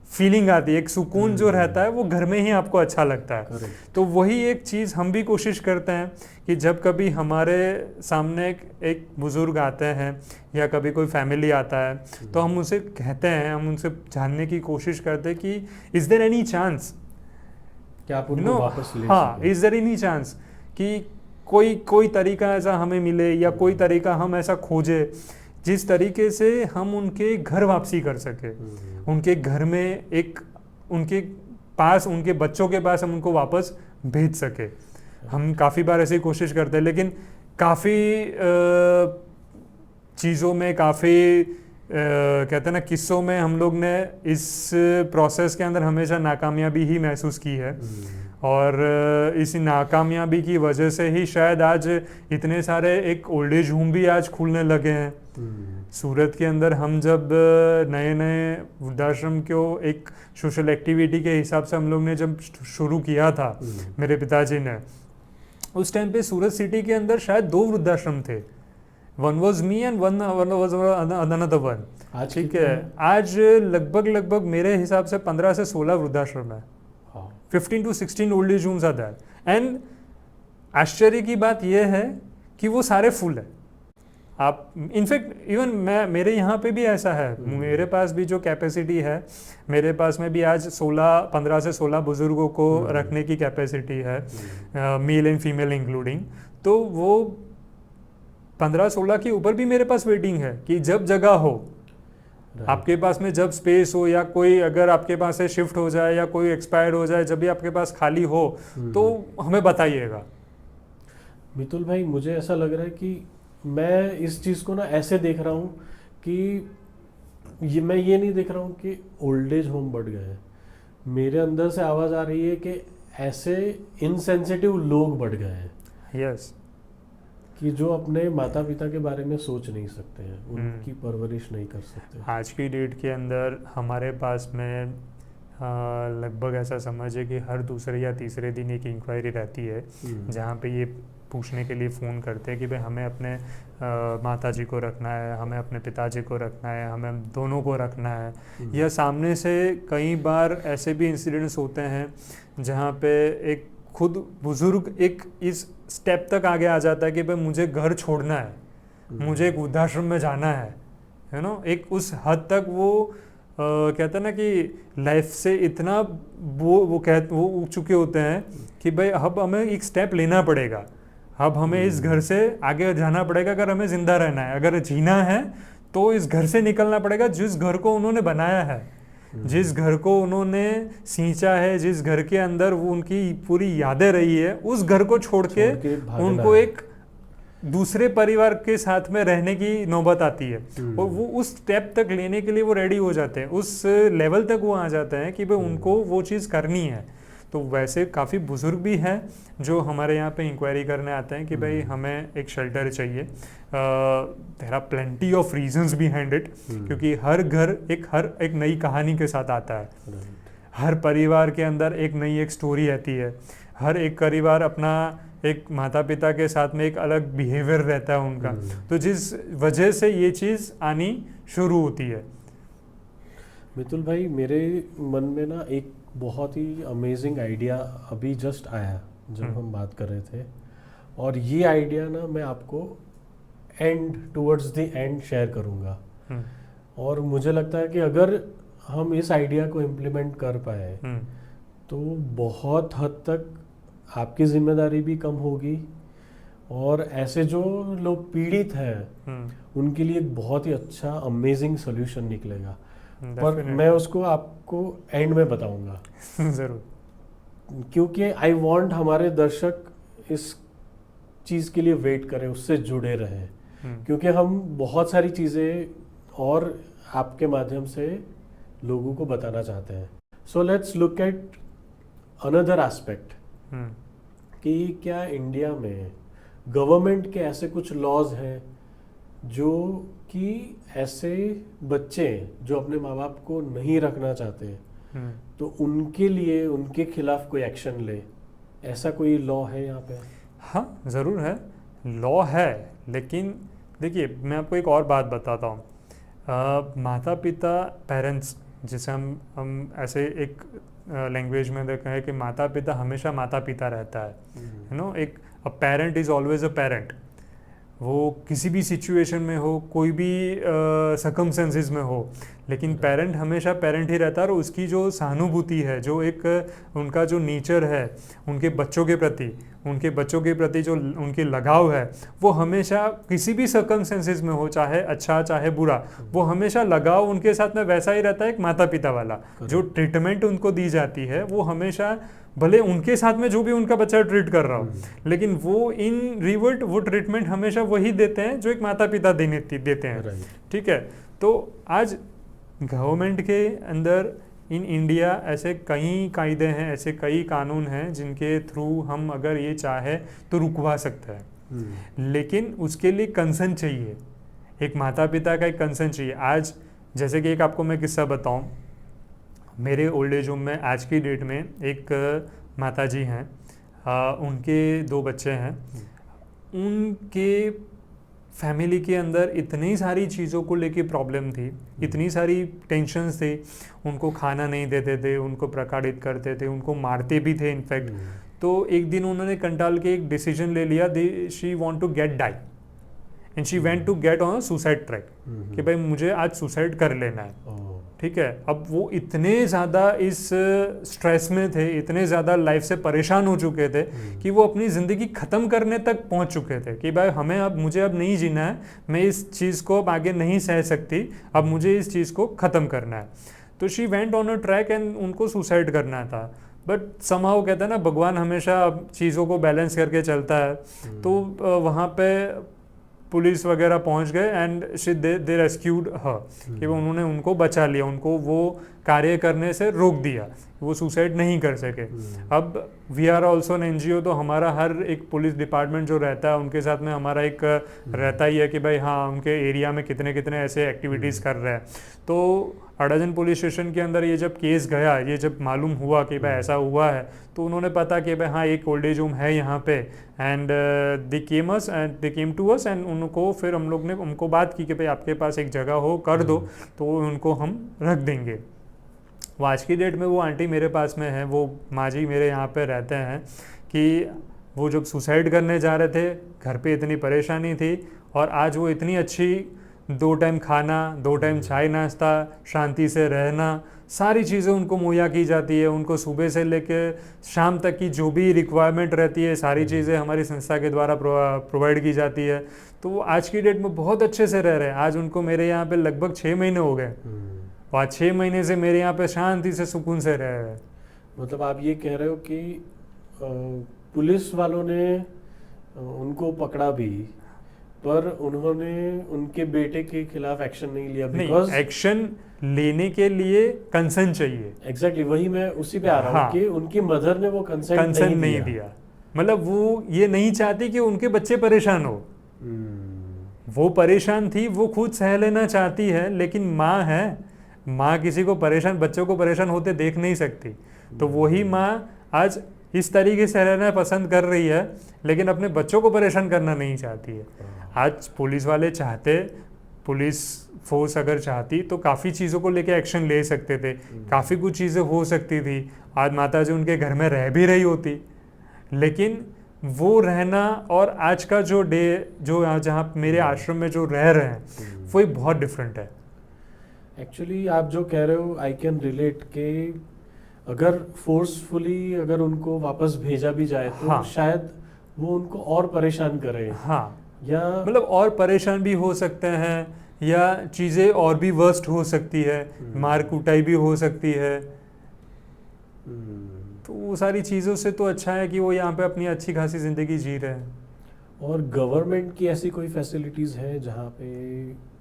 फीलिंग आती है, एक सुकून जो रहता है वो घर में ही आपको अच्छा लगता है। तो वही एक चीज़ हम भी कोशिश करते हैं कि जब कभी हमारे सामने एक बुज़ुर्ग आते हैं या कभी कोई फैमिली आता है, तो हम उनसे कहते हैं, हम उनसे जानने की कोशिश करते हैं कि इज़ देयर एनी चांस कि आप उनको वापस ले हाँ, इज़ देयर एनी चांस कि कोई तरीका ऐसा हमें मिले या कोई तरीका हम ऐसा खोजे जिस तरीके से हम उनके घर वापसी कर सके, उनके घर में एक उनके पास, उनके बच्चों के पास हम उनको वापस भेज सके। हम काफ़ी बार ऐसी कोशिश करते हैं, लेकिन काफ़ी चीज़ों में, काफ़ी कहते हैं ना, किस्सों में हम लोग ने इस प्रोसेस के अंदर हमेशा नाकामयाबी ही महसूस की है। और इस नाकामयाबी की वजह से ही शायद आज इतने सारे एक ओल्ड एज होम भी आज खुलने लगे हैं। सूरत के अंदर हम जब नए नए वृद्धाश्रम को एक सोशल एक्टिविटी के हिसाब से हम लोग ने जब शुरू किया था, मेरे पिताजी ने, उस टाइम पे सूरत सिटी के अंदर शायद 2 वृद्धाश्रम थे, one was me and one was another one. ठीक है, आज लगभग मेरे हिसाब से 15 से 16 वृद्धाश्रम है। 15 to 16 old age homes are there. And आश्चर्य की बात यह है कि वो सारे फुल है। आप इनफैक्ट इवन मेरे यहाँ पे भी ऐसा है, मेरे पास भी जो कैपेसिटी है, मेरे पास में भी आज 15 से 16 बुजुर्गों को रखने की कैपेसिटी है, मेल एंड फीमेल इंक्लूडिंग। तो वो 15-16 के ऊपर भी मेरे पास वेटिंग है कि जब जगह हो, आपके पास में जब स्पेस हो, या कोई अगर आपके पास से शिफ्ट हो जाए या कोई एक्सपायर हो जाए, जब भी आपके पास खाली हो तो हमें बताइएगा। मितुल भाई, मुझे ऐसा लग रहा है कि मैं इस चीज़ को ना ऐसे देख रहा हूँ कि मैं ये नहीं देख रहा हूँ कि ओल्ड एज होम बढ़ गए हैं। मेरे अंदर से आवाज़ आ रही है कि ऐसे इनसेंसिटिव लोग बढ़ गए हैं। यस, कि जो अपने माता पिता के बारे में सोच नहीं सकते हैं, उनकी परवरिश नहीं कर सकते। आज की डेट के अंदर हमारे पास में लगभग ऐसा समझे कि हर दूसरे या तीसरे दिन एक इंक्वायरी रहती है जहाँ पे ये पूछने के लिए फ़ोन करते हैं कि भाई हमें अपने माता जी को रखना है, हमें अपने पिताजी को रखना है, हमें दोनों को रखना है। या सामने से कई बार ऐसे भी इंसिडेंट्स होते हैं जहाँ पे एक खुद बुज़ुर्ग एक इस स्टेप तक आगे आ जाता है कि भाई मुझे घर छोड़ना है, मुझे एक वृद्धाश्रम में जाना है, यू नो, एक उस हद तक वो कहते हैं ना कि लाइफ से इतना वो उग चुके होते हैं कि भाई अब हमें एक स्टेप लेना पड़ेगा, अब हमें इस घर से आगे जाना पड़ेगा। अगर हमें जिंदा रहना है, अगर जीना है, तो इस घर से निकलना पड़ेगा जिस घर को उन्होंने बनाया है, जिस घर को उन्होंने सींचा है, जिस घर के अंदर वो उनकी पूरी यादें रही है, उस घर को छोड़ के उनको एक दूसरे परिवार के साथ में रहने की नौबत आती है, और वो उस स्टेप तक लेने के लिए वो रेडी हो जाते हैं, उस लेवल तक वो आ जाते हैं कि भाई उनको वो चीज़ करनी है। तो वैसे काफ़ी बुजुर्ग भी हैं जो हमारे यहाँ पे इंक्वायरी करने आते हैं कि भाई हमें एक शेल्टर चाहिए। There are plenty of reasons behind it, क्योंकि हर घर हर एक नई कहानी के साथ आता है, हर परिवार के अंदर एक स्टोरी आती है, हर एक परिवार अपना एक माता पिता के साथ में एक अलग बिहेवियर रहता है उनका, तो जिस वजह से ये चीज़ आनी शुरू होती है। मितुल भाई, मेरे मन में ना एक बहुत ही अमेजिंग आइडिया अभी जस्ट आया जब हम बात कर रहे थे, और ये आइडिया ना मैं आपको टुवर्ड्स द एंड शेयर करूँगा। और मुझे लगता है कि अगर हम इस आइडिया को इम्प्लीमेंट कर पाए तो बहुत हद तक आपकी जिम्मेदारी भी कम होगी, और ऐसे जो लोग पीड़ित हैं उनके लिए एक बहुत ही अच्छा अमेजिंग सोल्यूशन निकलेगा। पर मैं उसको आपको एंड में बताऊंगा ज़रूर, क्योंकि आई वांट हमारे दर्शक इस चीज़ के लिए वेट करें, उससे जुड़े रहें, क्योंकि हम बहुत सारी चीज़ें और आपके माध्यम से लोगों को बताना चाहते हैं। So let's look at another aspect कि क्या इंडिया में गवर्नमेंट के ऐसे कुछ लॉज हैं जो कि ऐसे बच्चे जो अपने माँ बाप को नहीं रखना चाहते तो उनके लिए उनके खिलाफ कोई एक्शन ले, ऐसा कोई लॉ है यहाँ पे? हाँ ज़रूर है, लॉ है, लेकिन देखिए मैं आपको एक और बात बताता हूँ। माता पिता, पेरेंट्स, जिसे हम ऐसे एक लैंग्वेज में देखा है कि माता पिता हमेशा माता पिता रहता है, यू नो, एक a parent is always a parent. वो किसी भी सिचुएशन में हो, कोई भी सर्कमस्टेंसेस में हो, लेकिन पेरेंट हमेशा पेरेंट ही रहता है। और उसकी जो सहानुभूति है, जो एक उनका जो नेचर है उनके बच्चों के प्रति जो उनके लगाव है, वो हमेशा किसी भी सर्कमस्टेंसेस में हो, चाहे अच्छा चाहे बुरा, वो हमेशा लगाव उनके साथ में वैसा ही रहता है, एक माता पिता वाला। जो ट्रीटमेंट उनको दी जाती है वो हमेशा, भले उनके साथ में जो भी उनका बच्चा ट्रीट कर रहा हो, लेकिन वो इन रिवर्ट वो ट्रीटमेंट हमेशा वही देते हैं जो एक माता पिता देते हैं। ठीक है, तो आज गवर्नमेंट के अंदर इन इंडिया ऐसे कई कायदे हैं, ऐसे कई कानून हैं जिनके थ्रू हम अगर ये चाहे तो रुकवा सकते हैं, लेकिन उसके लिए कंसर्न चाहिए, एक माता पिता का एक कंसर्न चाहिए। आज जैसे कि एक आपको मैं किस्सा बताऊं, मेरे ओल्ड एज होम में आज की डेट में एक माता जी हैं, उनके 2 बच्चे हैं। उनके फैमिली के अंदर इतनी सारी चीज़ों को लेके प्रॉब्लम थी, इतनी सारी टेंशन्स थे, उनको खाना नहीं देते थे, उनको प्रताड़ित करते थे, उनको मारते भी थे इनफैक्ट। तो एक दिन उन्होंने कंटाल के एक डिसीजन ले लिया, she want to get die and she went to get on suicide track, कि भाई मुझे आज सुसाइड कर लेना है। ठीक है, अब वो इतने ज़्यादा इस स्ट्रेस में थे, इतने ज़्यादा लाइफ से परेशान हो चुके थे कि वो अपनी ज़िंदगी ख़त्म करने तक पहुंच चुके थे कि भाई मुझे अब नहीं जीना है, मैं इस चीज़ को अब आगे नहीं सह सकती, अब मुझे इस चीज़ को ख़त्म करना है। तो she went on a track and उनको सुसाइड करना था। बट समहाउ कहते हैं ना, भगवान हमेशा चीज़ों को बैलेंस करके चलता है। तो वहाँ पे पुलिस वगैरह पहुंच गए एंड दे रेस्क्यूड हर, कि उन्होंने उनको बचा लिया, उनको वो कार्य करने से रोक दिया, वो सुसाइड नहीं कर सके। अब we are also an NGO, तो हमारा हर एक पुलिस डिपार्टमेंट जो रहता है उनके साथ में हमारा एक रहता ही है कि भाई हाँ, उनके एरिया में कितने कितने ऐसे एक्टिविटीज़ कर रहे हैं। तो अडाजन पुलिस स्टेशन के अंदर ये जब केस गया, ये जब मालूम हुआ कि भाई ऐसा हुआ है, तो उन्होंने पता कि भाई हाँ एक ओल्ड एज होम है यहाँ पे, and they came to us and उनको फिर हम लोग ने उनको बात की कि भाई आपके पास एक जगह हो कर दो, तो उनको हम रख देंगे। वो आज की डेट में वो आंटी मेरे पास में है, वो माँ जी मेरे यहाँ पे रहते हैं, कि वो जब सुसाइड करने जा रहे थे घर पे इतनी परेशानी थी, और आज वो इतनी अच्छी 2 टाइम खाना, 2 टाइम चाय नाश्ता, शांति से रहना, सारी चीज़ें उनको मुहैया की जाती है। उनको सुबह से लेकर शाम तक की जो भी रिक्वायरमेंट रहती है सारी चीज़ें हमारी संस्था के द्वारा प्रोवाइड की जाती है। तो वो आज की डेट में बहुत अच्छे से रह रहे हैं। आज उनको मेरे यहाँ पे लगभग 6 महीने हो गए और आज 6 महीने से मेरे यहाँ पे शांति से सुकून से रह रहे हैं। मतलब आप ये कह रहे हो कि पुलिस वालों ने उनको पकड़ा भी, पर उन्होंने उनके बेटे के खिलाफ एक्शन नहीं लिया बिकॉज एक्शन लेने के लिए कंसर्न चाहिए। एग्जैक्टली वही मैं उसी पे आ रहा हूँ हाँ। कि उनकी मदर ने वो कंसर्न नहीं दिया। मतलब वो ये नहीं चाहती कि उनके बच्चे परेशान हो। वो परेशान थी, वो खुद सह लेना चाहती है, लेकिन माँ है, माँ किसी को परेशान, बच्चों को परेशान होते देख नहीं सकती। तो वही माँ आज इस तरीके से रहना पसंद कर रही है, लेकिन अपने बच्चों को परेशान करना नहीं चाहती है। आज पुलिस वाले चाहते, पुलिस फोर्स अगर चाहती तो काफ़ी चीज़ों को लेके एक्शन ले सकते थे, काफ़ी कुछ चीज़ें हो सकती थी। आज माता जी उनके घर में रह भी रही होती, लेकिन वो रहना और आज का जो डे जो जहाँ मेरे आश्रम में जो रह रहे हैं वो बहुत डिफरेंट है। एक्चुअली आप जो कह रहे हो आई कैन रिलेट के अगर फोर्सफुली अगर उनको वापस भेजा भी जाए तो हाँ। शायद वो उनको और परेशान करे। हाँ, या मतलब और परेशान भी हो सकते हैं, या चीज़ें और भी वर्स्ट हो सकती है, मार कुटाई भी हो सकती है। तो वो सारी चीज़ों से तो अच्छा है कि वो यहाँ पे अपनी अच्छी खासी ज़िंदगी जी रहे हैं। और गवर्नमेंट की ऐसी कोई फैसिलिटीज़ है जहाँ पे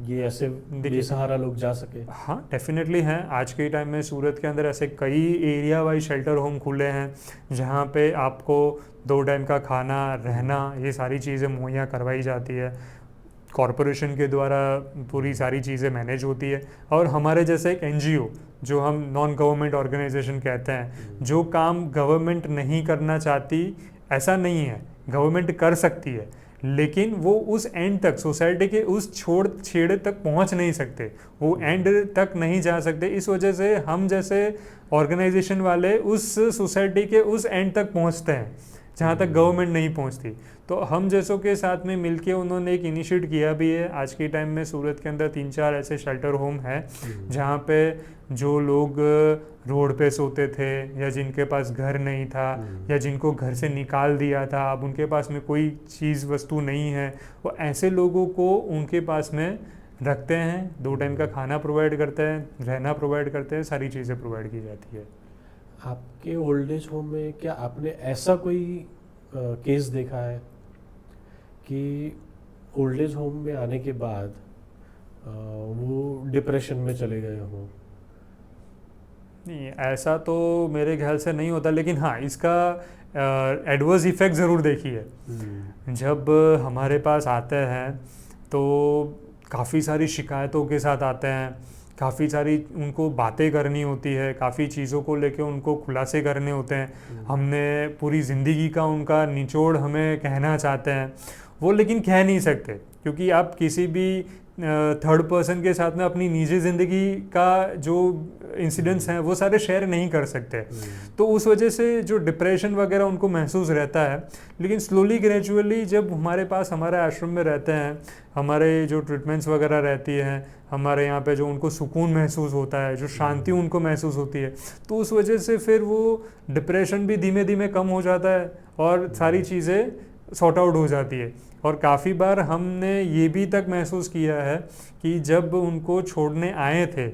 ये ऐसे बेसहारा लोग जा सके? हाँ, डेफिनेटली हैं। आज के टाइम में सूरत के अंदर ऐसे कई एरिया वाइज शेल्टर होम खुले हैं जहाँ पे आपको 2 टाइम का खाना, रहना, ये सारी चीज़ें मुहैया करवाई जाती है। कॉरपोरेशन के द्वारा पूरी सारी चीज़ें मैनेज होती है। और हमारे जैसे एक NGO जो हम नॉन गवर्नमेंट ऑर्गेनाइजेशन कहते हैं, जो काम गवर्नमेंट नहीं करना चाहती ऐसा नहीं है, गवर्नमेंट कर सकती है, लेकिन वो उस एंड तक, सोसाइटी के उस छेड़े तक पहुंच नहीं सकते, वो एंड तक नहीं जा सकते। इस वजह से हम जैसे ऑर्गेनाइजेशन वाले उस सोसाइटी के उस एंड तक पहुंचते हैं जहाँ तक गवर्नमेंट नहीं पहुंचती। तो हम जैसों के साथ में मिलके उन्होंने एक इनिशिएट किया भी है। आज के टाइम में सूरत के अंदर 3-4 ऐसे शेल्टर होम हैं जहाँ पे जो लोग रोड पे सोते थे, या जिनके पास घर नहीं था, या जिनको घर से निकाल दिया था, अब उनके पास में कोई चीज़ वस्तु नहीं है, वो ऐसे लोगों को उनके पास में रखते हैं। 2 टाइम का खाना प्रोवाइड करते हैं, रहना प्रोवाइड करते हैं, सारी चीज़ें प्रोवाइड की जाती है। आपके ओल्ड एज होम में क्या आपने ऐसा कोई केस देखा है कि ओल्ड एज होम में आने के बाद वो डिप्रेशन में चले गए हों? नहीं, ऐसा तो मेरे ख्याल से नहीं होता, लेकिन हाँ, इसका एडवर्स इफेक्ट ज़रूर देखिए। जब हमारे पास आते हैं तो काफ़ी सारी शिकायतों के साथ आते हैं, काफ़ी सारी उनको बातें करनी होती है, काफ़ी चीज़ों को लेके उनको खुलासे करने होते हैं। हमने पूरी ज़िंदगी का उनका निचोड़ हमें कहना चाहते हैं वो, लेकिन कह नहीं सकते, क्योंकि आप किसी भी थर्ड पर्सन के साथ में अपनी निजी ज़िंदगी का जो इंसिडेंट्स हैं वो सारे शेयर नहीं कर सकते। तो उस वजह से जो डिप्रेशन वगैरह उनको महसूस रहता है। लेकिन स्लोली ग्रेजुअली जब हमारे पास, हमारे आश्रम में रहते हैं, हमारे जो ट्रीटमेंट्स वगैरह रहती हैं, हमारे यहाँ पे जो उनको सुकून महसूस होता है, जो शांति उनको महसूस होती है, तो उस वजह से फिर वो डिप्रेशन भी धीमे धीमे कम हो जाता है और सारी चीज़ें सॉर्ट आउट हो जाती है। और काफ़ी बार हमने ये भी तक महसूस किया है कि जब उनको छोड़ने आए थे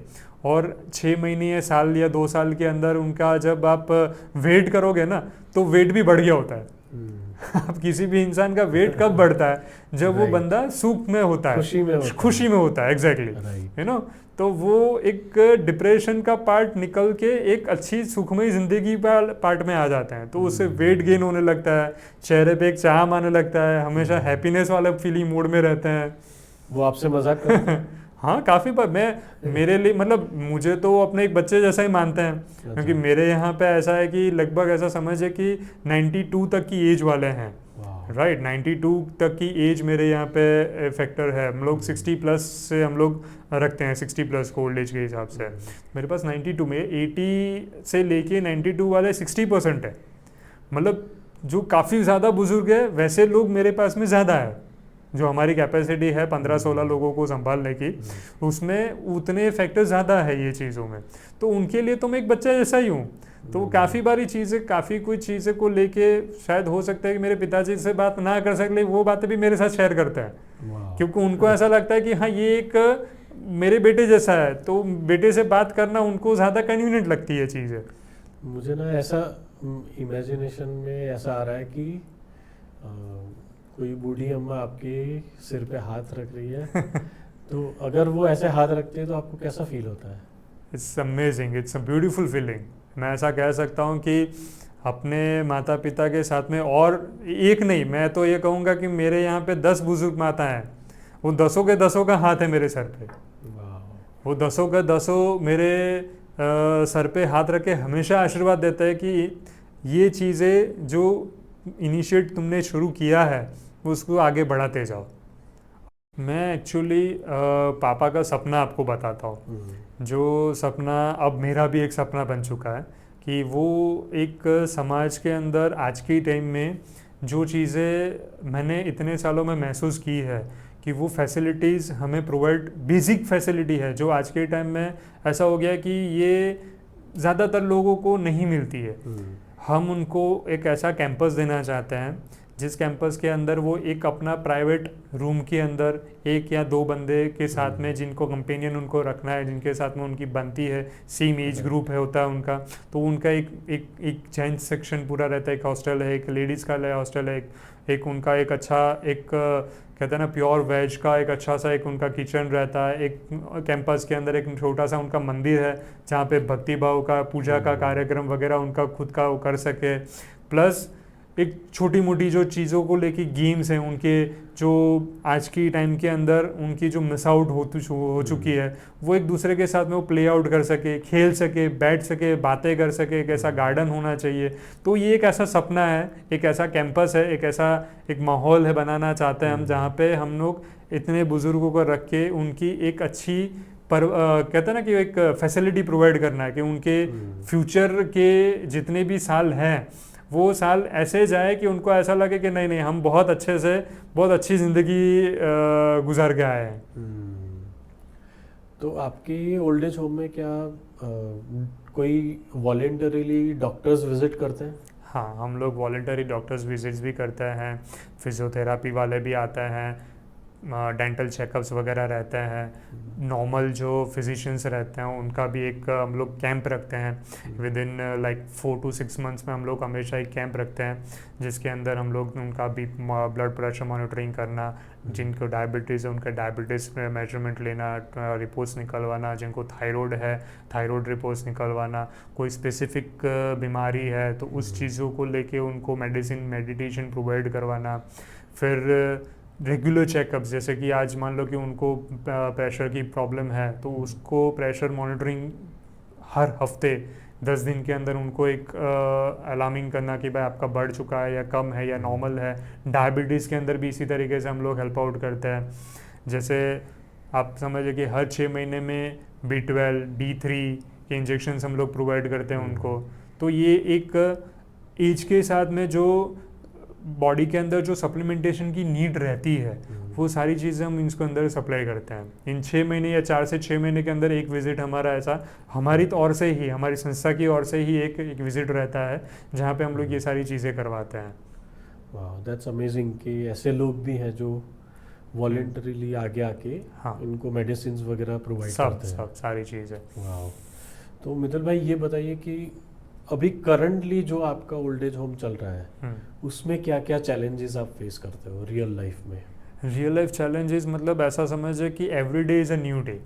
और 6 महीने या साल या 2 साल के अंदर उनका जब आप वेट करोगे ना, तो वेट भी बढ़ गया होता है। अब किसी भी इंसान का वेट कब बढ़ता है? जब वो बंदा सुख में होता है, खुशी में होता है। Exactly, you know. तो वो एक डिप्रेशन का पार्ट निकल के एक अच्छी सुखमय जिंदगी पार्ट में आ जाते हैं। तो उससे वेट गेन होने लगता है, चेहरे पे एक चाम आने लगता है, हमेशा हैप्पीनेस वाला फीलिंग मूड में रहते हैं। वो आपसे मजाक करते हैं? हाँ, काफ़ी बार। मेरे लिए, मतलब मुझे तो अपने एक बच्चे जैसा ही मानते हैं, क्योंकि मेरे यहाँ पे ऐसा है कि लगभग ऐसा समझे कि 92 तक की एज वाले हैं। राइट, 92 तक की एज मेरे यहाँ पे फैक्टर है। हम लोग 60 प्लस से हम लोग रखते हैं, 60 प्लस को ओल्ड एज के हिसाब से। मेरे पास 92 में 80 से लेके 92 वाले 60% है। मतलब जो काफ़ी ज़्यादा बुजुर्ग है वैसे लोग मेरे पास में ज़्यादा है। जो हमारी कैपेसिटी है 15-16 लोगों को संभालने की, उसमें उतने फैक्टर ज़्यादा है ये चीज़ों में। तो उनके लिए तो मैं एक बच्चा जैसा ही हूँ। तो काफ़ी बारी चीज़ें, काफ़ी कुछ चीज़ें को लेके शायद हो सकता है कि मेरे पिताजी से बात ना कर सकते, वो बातें भी मेरे साथ शेयर करते हैं, क्योंकि उनको ऐसा लगता है कि हाँ ये एक मेरे बेटे जैसा है, तो बेटे से बात करना उनको ज़्यादा कन्वीनियंट लगती है चीज़ें। मुझे ना ऐसा इमेजिनेशन में ऐसा आ रहा है कि कोई बूढ़ी अम्मा आपके सिर पे हाथ रख रही है तो अगर वो ऐसे हाथ रखते हैं तो आपको कैसा फील होता है? It's amazing, it's a beautiful feeling. मैं ऐसा कह सकता हूँ कि अपने माता पिता के साथ में, और एक नहीं, मैं तो ये कहूँगा कि मेरे यहाँ पे 10 बुजुर्ग माता हैं, वो 10 के 10 का हाथ है मेरे सर पे। वो 10 के 10 मेरे सर पे हाथ रख के हमेशा आशीर्वाद देता है कि ये चीज़ें जो इनिशिएट तुमने शुरू किया है उसको आगे बढ़ाते जाओ। मैं एक्चुअली पापा का सपना आपको बताता हूँ, जो सपना अब मेरा भी एक सपना बन चुका है, कि वो एक समाज के अंदर आज के टाइम में जो चीज़ें मैंने इतने सालों में महसूस की है कि वो फैसिलिटीज़ हमें प्रोवाइड, बेसिक फैसिलिटी है जो आज के टाइम में ऐसा हो गया कि ये ज़्यादातर लोगों को नहीं मिलती है। हम उनको एक ऐसा कैंपस देना चाहते हैं जिस कैंपस के अंदर वो एक अपना प्राइवेट रूम के अंदर 1 या 2 बंदे के साथ में, जिनको कंपेनियन उनको रखना है, जिनके साथ में उनकी बनती है, सेम एज ग्रुप है होता है उनका, तो उनका एक जेंट्स सेक्शन पूरा रहता है, एक हॉस्टल है, एक लेडीज़ का हॉस्टल है, एक उनका एक अच्छा, एक कहते हैं ना प्योर वेज का एक अच्छा सा एक उनका किचन रहता है, एक कैंपस के अंदर एक छोटा सा उनका मंदिर है जहाँ पे भक्ति भाव का पूजा का कार्यक्रम वगैरह उनका खुद का वो कर सके, प्लस एक छोटी मोटी जो चीज़ों को लेके गेम्स हैं उनके, जो आज की टाइम के अंदर उनकी जो मिस आउट हो चुकी है, वो एक दूसरे के साथ में वो प्ले आउट कर सके, खेल सके, बैठ सके, बातें कर सके, एक ऐसा गार्डन होना चाहिए। तो ये एक ऐसा सपना है, एक ऐसा कैंपस है, एक ऐसा एक माहौल है बनाना चाहते हैं हम, जहाँ पे हम लोग इतने बुज़ुर्गों को रख के उनकी एक अच्छी पर कहते हैं ना कि एक फैसिलिटी प्रोवाइड करना है कि उनके फ्यूचर के जितने भी साल हैं वो साल ऐसे जाए कि उनको ऐसा लगे कि नहीं नहीं हम बहुत अच्छे से, बहुत अच्छी ज़िंदगी गुजार के आए हैं। तो आपके ओल्ड एज होम में क्या कोई वॉलेंटरीली डॉक्टर्स विजिट करते हैं? हाँ, हम लोग वॉलेंटरी डॉक्टर्स विजिट्स भी करते हैं, फिजियोथेरापी वाले भी आते हैं, डेंटल चेकअप्स वगैरह रहते हैं, नॉर्मल जो फिजिशियंस रहते हैं उनका भी एक हम लोग कैंप रखते हैं with in like 4 to 6 months में। हम लोग हमेशा एक कैंप रखते हैं जिसके अंदर हम लोग उनका भी ब्लड प्रेशर मॉनिटरिंग करना, जिनको डायबिटीज़ है उनका डायबिटीज़ मेजरमेंट लेना, रिपोर्ट्स निकलवाना, जिनको थायराइड है थायराइड रिपोर्ट्स निकलवाना, कोई स्पेसिफिक बीमारी है तो उस चीज़ों को लेके उनको मेडिटेशन प्रोवाइड करवाना। फिर रेगुलर चेकअप्स, जैसे कि आज मान लो कि उनको प्रेशर की प्रॉब्लम है तो उसको प्रेशर मॉनिटरिंग हर हफ्ते 10 दिन के अंदर उनको एक अलार्मिंग करना कि भाई आपका बढ़ चुका है या कम है या नॉर्मल है। डायबिटीज़ के अंदर भी इसी तरीके से हम लोग हेल्प आउट करते हैं। जैसे आप समझिए कि हर 6 महीने में B12 D3 के इंजेक्शन्स हम लोग प्रोवाइड करते हैं उनको। तो ये एक एज के साथ में जो बॉडी के अंदर जो सप्लीमेंटेशन की नीड रहती है वो सारी चीज़ें हम इसके अंदर सप्लाई करते हैं। इन 6 महीने या 4 से 6 महीने के अंदर एक विज़िट हमारा ऐसा हमारी ओर से ही, हमारी संस्था की ओर से ही एक विज़िट रहता है जहाँ पे हम लोग ये सारी चीज़ें करवाते हैं। वाह, दैट्स अमेजिंग कि ऐसे लोग भी हैं जो वॉलेंटरीली आगे आके हाँ, उनको मेडिसिन वगैरह प्रोवाइड करते हैं। सब सारी चीज़ें। वाह। तो मित्तल भाई ये बताइए कि अभी करंटली जो आपका ओल्ड एज होम चल रहा है उसमें क्या क्या चैलेंजेस आप फेस करते हो रियल लाइफ में? रियल लाइफ चैलेंजेस मतलब ऐसा समझे कि every day is a new day,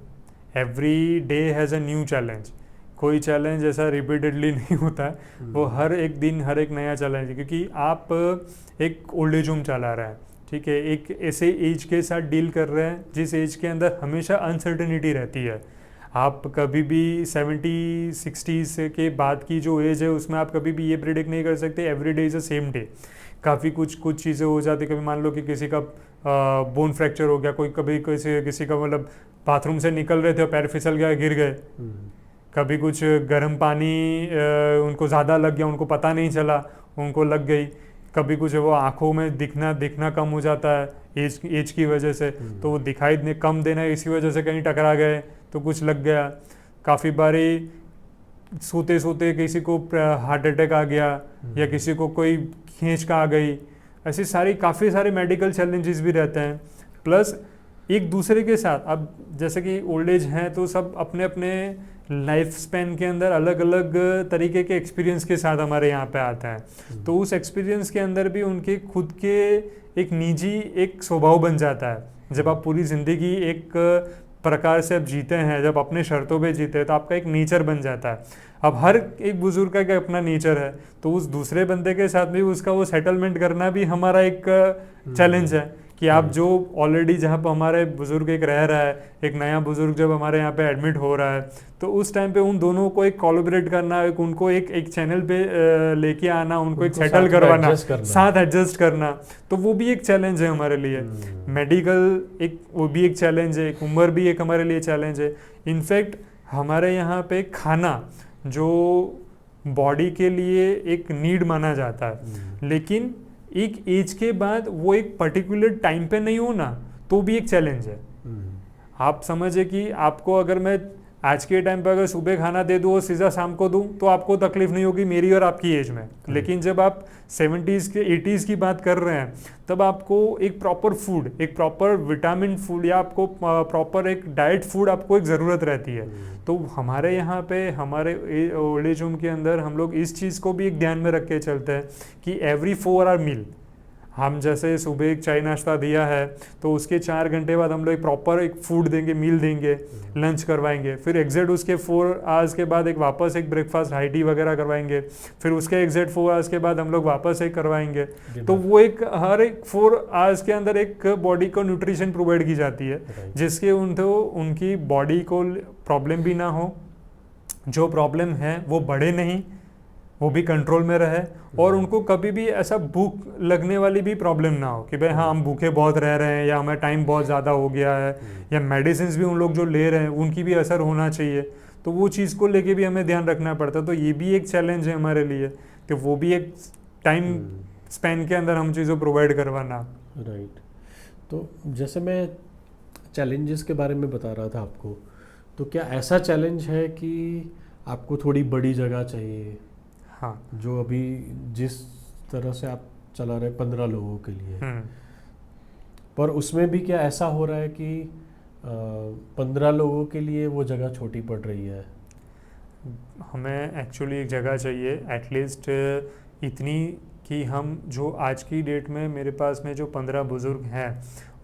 every day has a new challenge. कोई चैलेंज ऐसा रिपीटेडली नहीं होता है, वो हर एक दिन हर एक नया चैलेंज है, क्योंकि आप एक ओल्ड एज होम चला रहा है, ठीक है, एक ऐसे एज के साथ डील कर रहे हैं जिस एज के अंदर हमेशा अनसर्टेनिटी रहती है। आप कभी भी 70-60s के बाद की जो एज है उसमें आप कभी भी ये प्रिडिक्ट नहीं कर सकते every day is a same day. काफ़ी कुछ चीज़ें हो जाती, कभी मान लो कि किसी का बोन फ्रैक्चर हो गया, कोई कभी किसी का मतलब बाथरूम से निकल रहे थे और पैर फिसल गया, गिर गए, कभी कुछ गर्म पानी उनको ज़्यादा लग गया, उनको पता नहीं चला, उनको लग गई, कभी कुछ है वो आंखों में दिखना कम हो जाता है एज की वजह से, तो वो दिखाई कम देना इसी वजह से कहीं टकरा गए तो कुछ लग गया। काफ़ी बारी सोते सोते किसी को हार्ट अटैक आ गया या किसी को कोई खींच का आ गई, ऐसी काफ़ी सारे मेडिकल चैलेंजेस भी रहते हैं। प्लस एक दूसरे के साथ अब जैसे कि ओल्ड एज हैं तो सब अपने अपने लाइफ स्पैन के अंदर अलग अलग तरीके के एक्सपीरियंस के साथ हमारे यहाँ पे आते हैं, तो उस एक्सपीरियंस के अंदर भी उनके खुद के एक निजी एक स्वभाव बन जाता है। जब आप पूरी ज़िंदगी एक प्रकार से आप जीते हैं, जब अपने शर्तों पे जीते हैं, तो आपका एक नेचर बन जाता है। अब हर एक बुजुर्ग का अपना नेचर है, तो उस दूसरे बंदे के साथ भी उसका वो सेटलमेंट करना भी हमारा एक चैलेंज है कि आप जो ऑलरेडी जहाँ पर हमारे बुजुर्ग एक रह रहा है, एक नया बुजुर्ग जब हमारे यहाँ पे एडमिट हो रहा है, तो उस टाइम पे उन दोनों को एक कोलैबोरेट करना, उनको एक चैनल पे लेके आना, उनको एक सेटल करवाना, साथ एडजस्ट करना, तो वो भी एक चैलेंज है हमारे लिए। मेडिकल एक वो भी एक चैलेंज है, एक उम्र भी एक हमारे लिए चैलेंज है। इनफैक्ट हमारे यहाँ पे खाना जो बॉडी के लिए एक नीड माना जाता है, लेकिन एक एज के बाद वो एक पर्टिकुलर टाइम पे नहीं होना तो भी एक चैलेंज है। आप समझे कि आपको अगर मैं आज के टाइम पे अगर सुबह खाना दे दूँ और सीधा शाम को दूँ तो आपको तकलीफ नहीं होगी मेरी और आपकी एज में, लेकिन जब आप 70s के 80s की बात कर रहे हैं तब आपको एक प्रॉपर फूड, एक प्रॉपर विटामिन फूड या आपको प्रॉपर एक डाइट फूड आपको एक ज़रूरत रहती है। तो हमारे यहाँ पे हमारे ओल्ड एज होम के अंदर हम लोग इस चीज़ को भी एक ध्यान में रख के चलते हैं कि एवरी 4 आवर मील, हम जैसे सुबह एक चाय नाश्ता दिया है तो उसके 4 घंटे बाद हम लोग एक प्रॉपर एक फूड देंगे, मील देंगे, लंच करवाएंगे, फिर एग्जैक्ट उसके 4 आवर्स के बाद एक वापस एक ब्रेकफास्ट हाई टी वगैरह करवाएंगे, फिर उसके एग्जैक्ट 4 आवर्स के बाद हम लोग वापस एक करवाएंगे। तो वो एक हर एक 4 आवर्स के अंदर एक बॉडी को न्यूट्रिशन प्रोवाइड की जाती है, जिसके उनकी बॉडी को प्रॉब्लम भी ना हो, जो प्रॉब्लम है वो बढ़े नहीं, वो भी कंट्रोल में रहे, और उनको कभी भी ऐसा भूख लगने वाली भी प्रॉब्लम ना हो कि भाई हाँ हम भूखे बहुत रह रहे हैं या हमें टाइम बहुत ज़्यादा हो गया है, या मेडिसिन भी उन लोग जो ले रहे हैं उनकी भी असर होना चाहिए। तो वो चीज़ को लेके भी हमें ध्यान रखना पड़ता है। तो ये भी एक चैलेंज है हमारे लिए कि वो भी एक टाइम स्पेन के अंदर हम चीज़ों प्रोवाइड करवाना। राइट। तो जैसे मैं चैलेंजेस के बारे में बता रहा था आपको, तो क्या ऐसा चैलेंज है कि आपको थोड़ी बड़ी जगह चाहिए? हाँ, जो अभी जिस तरह से आप चला रहे 15 लोगों के लिए, पर उसमें भी क्या ऐसा हो रहा है कि 15 लोगों के लिए वो जगह छोटी पड़ रही है? हमें एक्चुअली एक जगह चाहिए एटलीस्ट इतनी कि हम जो आज की डेट में मेरे पास में जो 15 बुज़ुर्ग हैं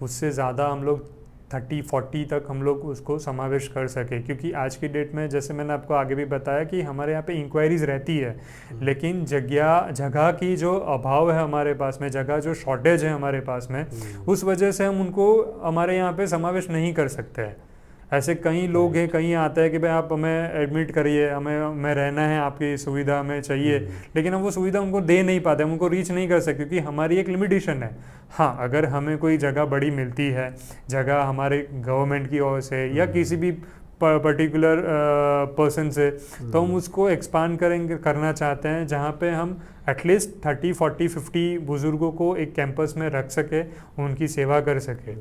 उससे ज़्यादा हम लोग 30-40 तक हम लोग उसको समावेश कर सके, क्योंकि आज की डेट में जैसे मैंने आपको आगे भी बताया कि हमारे यहाँ पे इंक्वायरीज़ रहती है, लेकिन जगह की जो अभाव है हमारे पास में, जगह जो शॉर्टेज है हमारे पास में, उस वजह से हम उनको हमारे यहाँ पे समावेश नहीं कर सकते हैं। ऐसे कई लोग हैं, कहीं आता है कि भाई आप हमें एडमिट करिए, हमें रहना है, आपकी सुविधा हमें चाहिए, लेकिन हम वो सुविधा उनको दे नहीं पाते, हम उनको रीच नहीं कर सकते क्योंकि हमारी एक लिमिटेशन है। हाँ, अगर हमें कोई जगह बड़ी मिलती है, जगह हमारे गवर्नमेंट की ओर से या किसी भी पर्टिकुलर पर्सन से, तो हम उसको एक्सपांड करना चाहते हैं जहाँ पे हम एटलीस्ट 30-40-50 बुज़ुर्गों को एक कैंपस में रख सके, उनकी सेवा कर सके।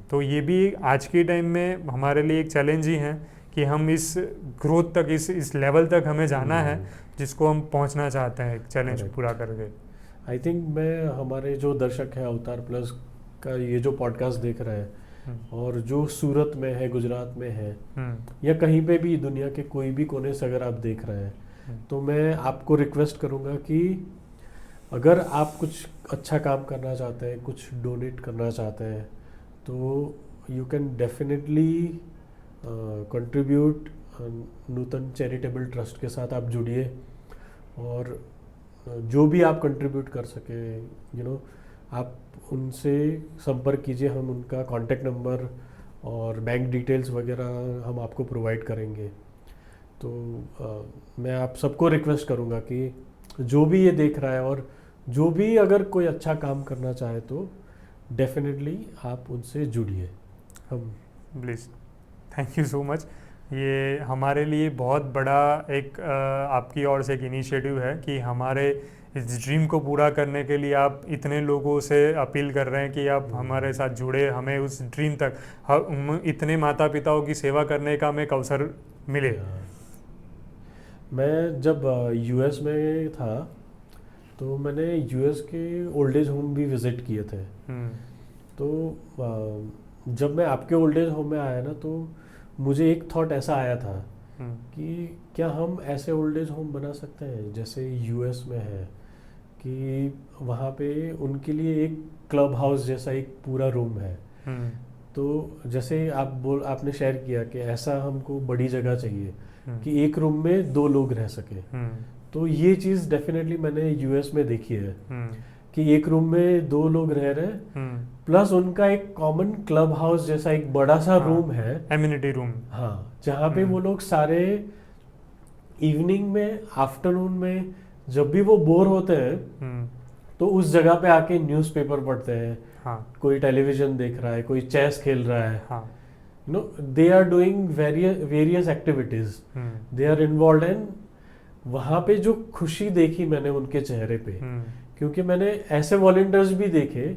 तो ये भी आज के टाइम में हमारे लिए एक चैलेंज ही है कि हम इस ग्रोथ तक, इस लेवल तक हमें जाना है जिसको हम पहुंचना चाहते हैं, चैलेंज पूरा करके। आई थिंक मैं हमारे जो दर्शक हैं अवतार प्लस का ये जो पॉडकास्ट देख रहे हैं और जो सूरत में है, गुजरात में है, या कहीं पे भी दुनिया के कोई भी कोने से अगर आप देख रहे हैं, तो मैं आपको रिक्वेस्ट करूँगा कि अगर आप कुछ अच्छा काम करना चाहते हैं, कुछ डोनेट करना चाहते हैं, तो you can definitely contribute. Nutan charitable trust के साथ आप जुड़िए और जो भी आप कंट्रीब्यूट कर सके, आप उनसे संपर्क कीजिए। हम उनका कॉन्टेक्ट नंबर और बैंक डिटेल्स वगैरह हम आपको प्रोवाइड करेंगे। तो मैं आप सबको रिक्वेस्ट करूँगा कि जो भी ये देख रहा है और जो भी अगर कोई अच्छा काम करना चाहे तो डेफिनेटली आप उनसे जुड़िए। हम please, thank you so much. ये हमारे लिए बहुत बड़ा एक आपकी ओर से एक इनिशिएटिव है कि हमारे इस ड्रीम को पूरा करने के लिए आप इतने लोगों से अपील कर रहे हैं कि आप हमारे साथ जुड़े, हमें उस ड्रीम तक इतने माता पिताओं की सेवा करने का हमें एक अवसर मिले। मैं जब यूएस में था तो मैंने यूएस के ओल्ड एज होम भी विज़िट किए थे। तो जब मैं आपके ओल्ड एज होम में आया ना, तो मुझे एक थॉट ऐसा आया था कि क्या हम ऐसे ओल्ड एज होम बना सकते हैं जैसे यूएस में है, कि वहाँ पे उनके लिए एक क्लब हाउस जैसा एक पूरा रूम है। तो जैसे आपने शेयर किया कि ऐसा हमको बड़ी जगह चाहिए कि एक रूम में 2 लोग रह सके। तो ये चीज़ डेफिनेटली मैंने यूएस में देखी है कि एक रूम में 2 लोग रह रहे हैं, प्लस उनका एक कॉमन क्लब हाउस जैसा एक बड़ा सा रूम है, एमिनिटी रूम। हाँ, जहाँ पे वो लोग सारे इवनिंग में, आफ्टरनून में जब भी वो बोर होते हैं तो उस जगह पे आके न्यूज़पेपर पढ़ते हैं। हाँ, कोई टेलीविजन देख रहा है, कोई चेस खेल रहा है। हाँ, no, they are doing various activities, they are involve in. वहाँ पे जो खुशी देखी मैंने उनके चेहरे पे, क्योंकि मैंने ऐसे वॉलंटियर्स भी देखे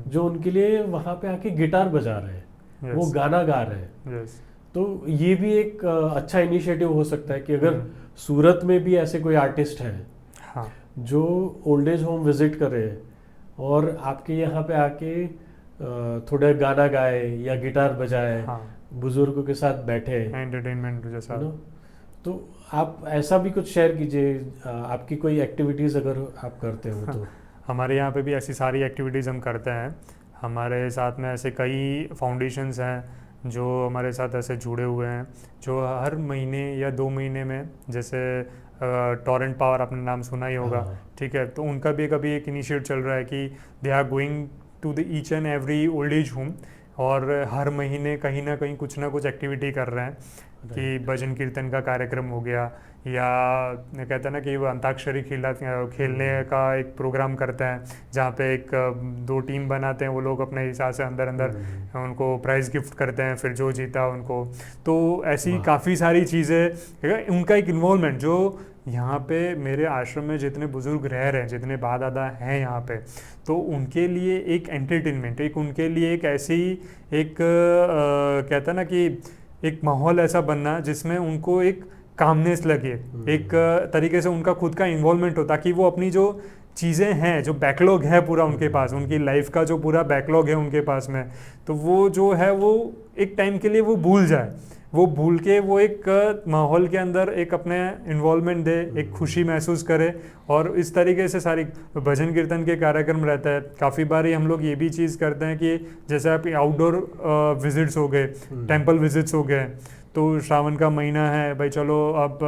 जो उनके लिए वहाँ पे आके गिटार बजा रहे हैं, वो गाना गा रहे हैं। तो ये भी एक अच्छा इनिशिएटिव हो सकता है कि अगर सूरत में भी ऐसे कोई आर्टिस्ट है हाँ, जो ओल्ड एज होम विजिट करे और आपके यहाँ पे आके थोड़ा गाना गाए या गिटार बजाए, हाँ, बुजुर्गों के साथ बैठे, एंटरटेनमेंट जैसा। तो आप ऐसा भी कुछ शेयर कीजिए, आपकी कोई एक्टिविटीज़ अगर आप करते हो तो। हमारे यहाँ पे भी ऐसी सारी एक्टिविटीज़ हम करते हैं। हमारे साथ में ऐसे कई फाउंडेशंस हैं जो हमारे साथ ऐसे जुड़े हुए हैं, जो हर महीने या 2 महीने में, जैसे टॉरेंट पावर आपने नाम सुना ही होगा, ठीक है, तो उनका भी कभी एक इनिशिएट चल रहा है कि they are going to the each and every old age home, और हर महीने कहीं ना कुछ एक्टिविटी कर रहे हैं कि भजन कीर्तन का कार्यक्रम हो गया, या कहते हैं ना कि वो अंताक्षरी खेलने का एक प्रोग्राम करते हैं, जहाँ पे एक 2 टीम बनाते हैं वो लोग अपने हिसाब से, अंदर उनको प्राइज़ गिफ्ट करते हैं, फिर जो जीता उनको। तो ऐसी काफ़ी सारी चीज़ें, उनका एक इन्वॉल्वमेंट, जो यहाँ पे मेरे आश्रम में जितने बुजुर्ग रह रहे हैं, जितने बाप दादा हैं यहाँ पे, तो उनके लिए एक एंटरटेनमेंट, एक उनके लिए एक ऐसी एक कहता ना कि एक माहौल ऐसा बनना जिसमें उनको एक कामनेस लगे, एक तरीके से उनका खुद का इन्वॉल्वमेंट हो, ताकि वो अपनी जो चीज़ें हैं, जो बैकलॉग है पूरा उनके पास, उनकी लाइफ का जो पूरा बैकलॉग है उनके पास में, तो वो जो है वो एक टाइम के लिए वो भूल जाए, वो भूल के वो एक माहौल के अंदर एक अपने इन्वॉल्वमेंट दे, एक खुशी महसूस करे। और इस तरीके से सारी भजन कीर्तन के कार्यक्रम रहता है। काफ़ी बार हम लोग ये भी चीज़ करते हैं कि जैसे आप आउटडोर विजिट्स हो गए, टेम्पल विजिट्स हो गए, तो श्रावण का महीना है भाई, चलो अब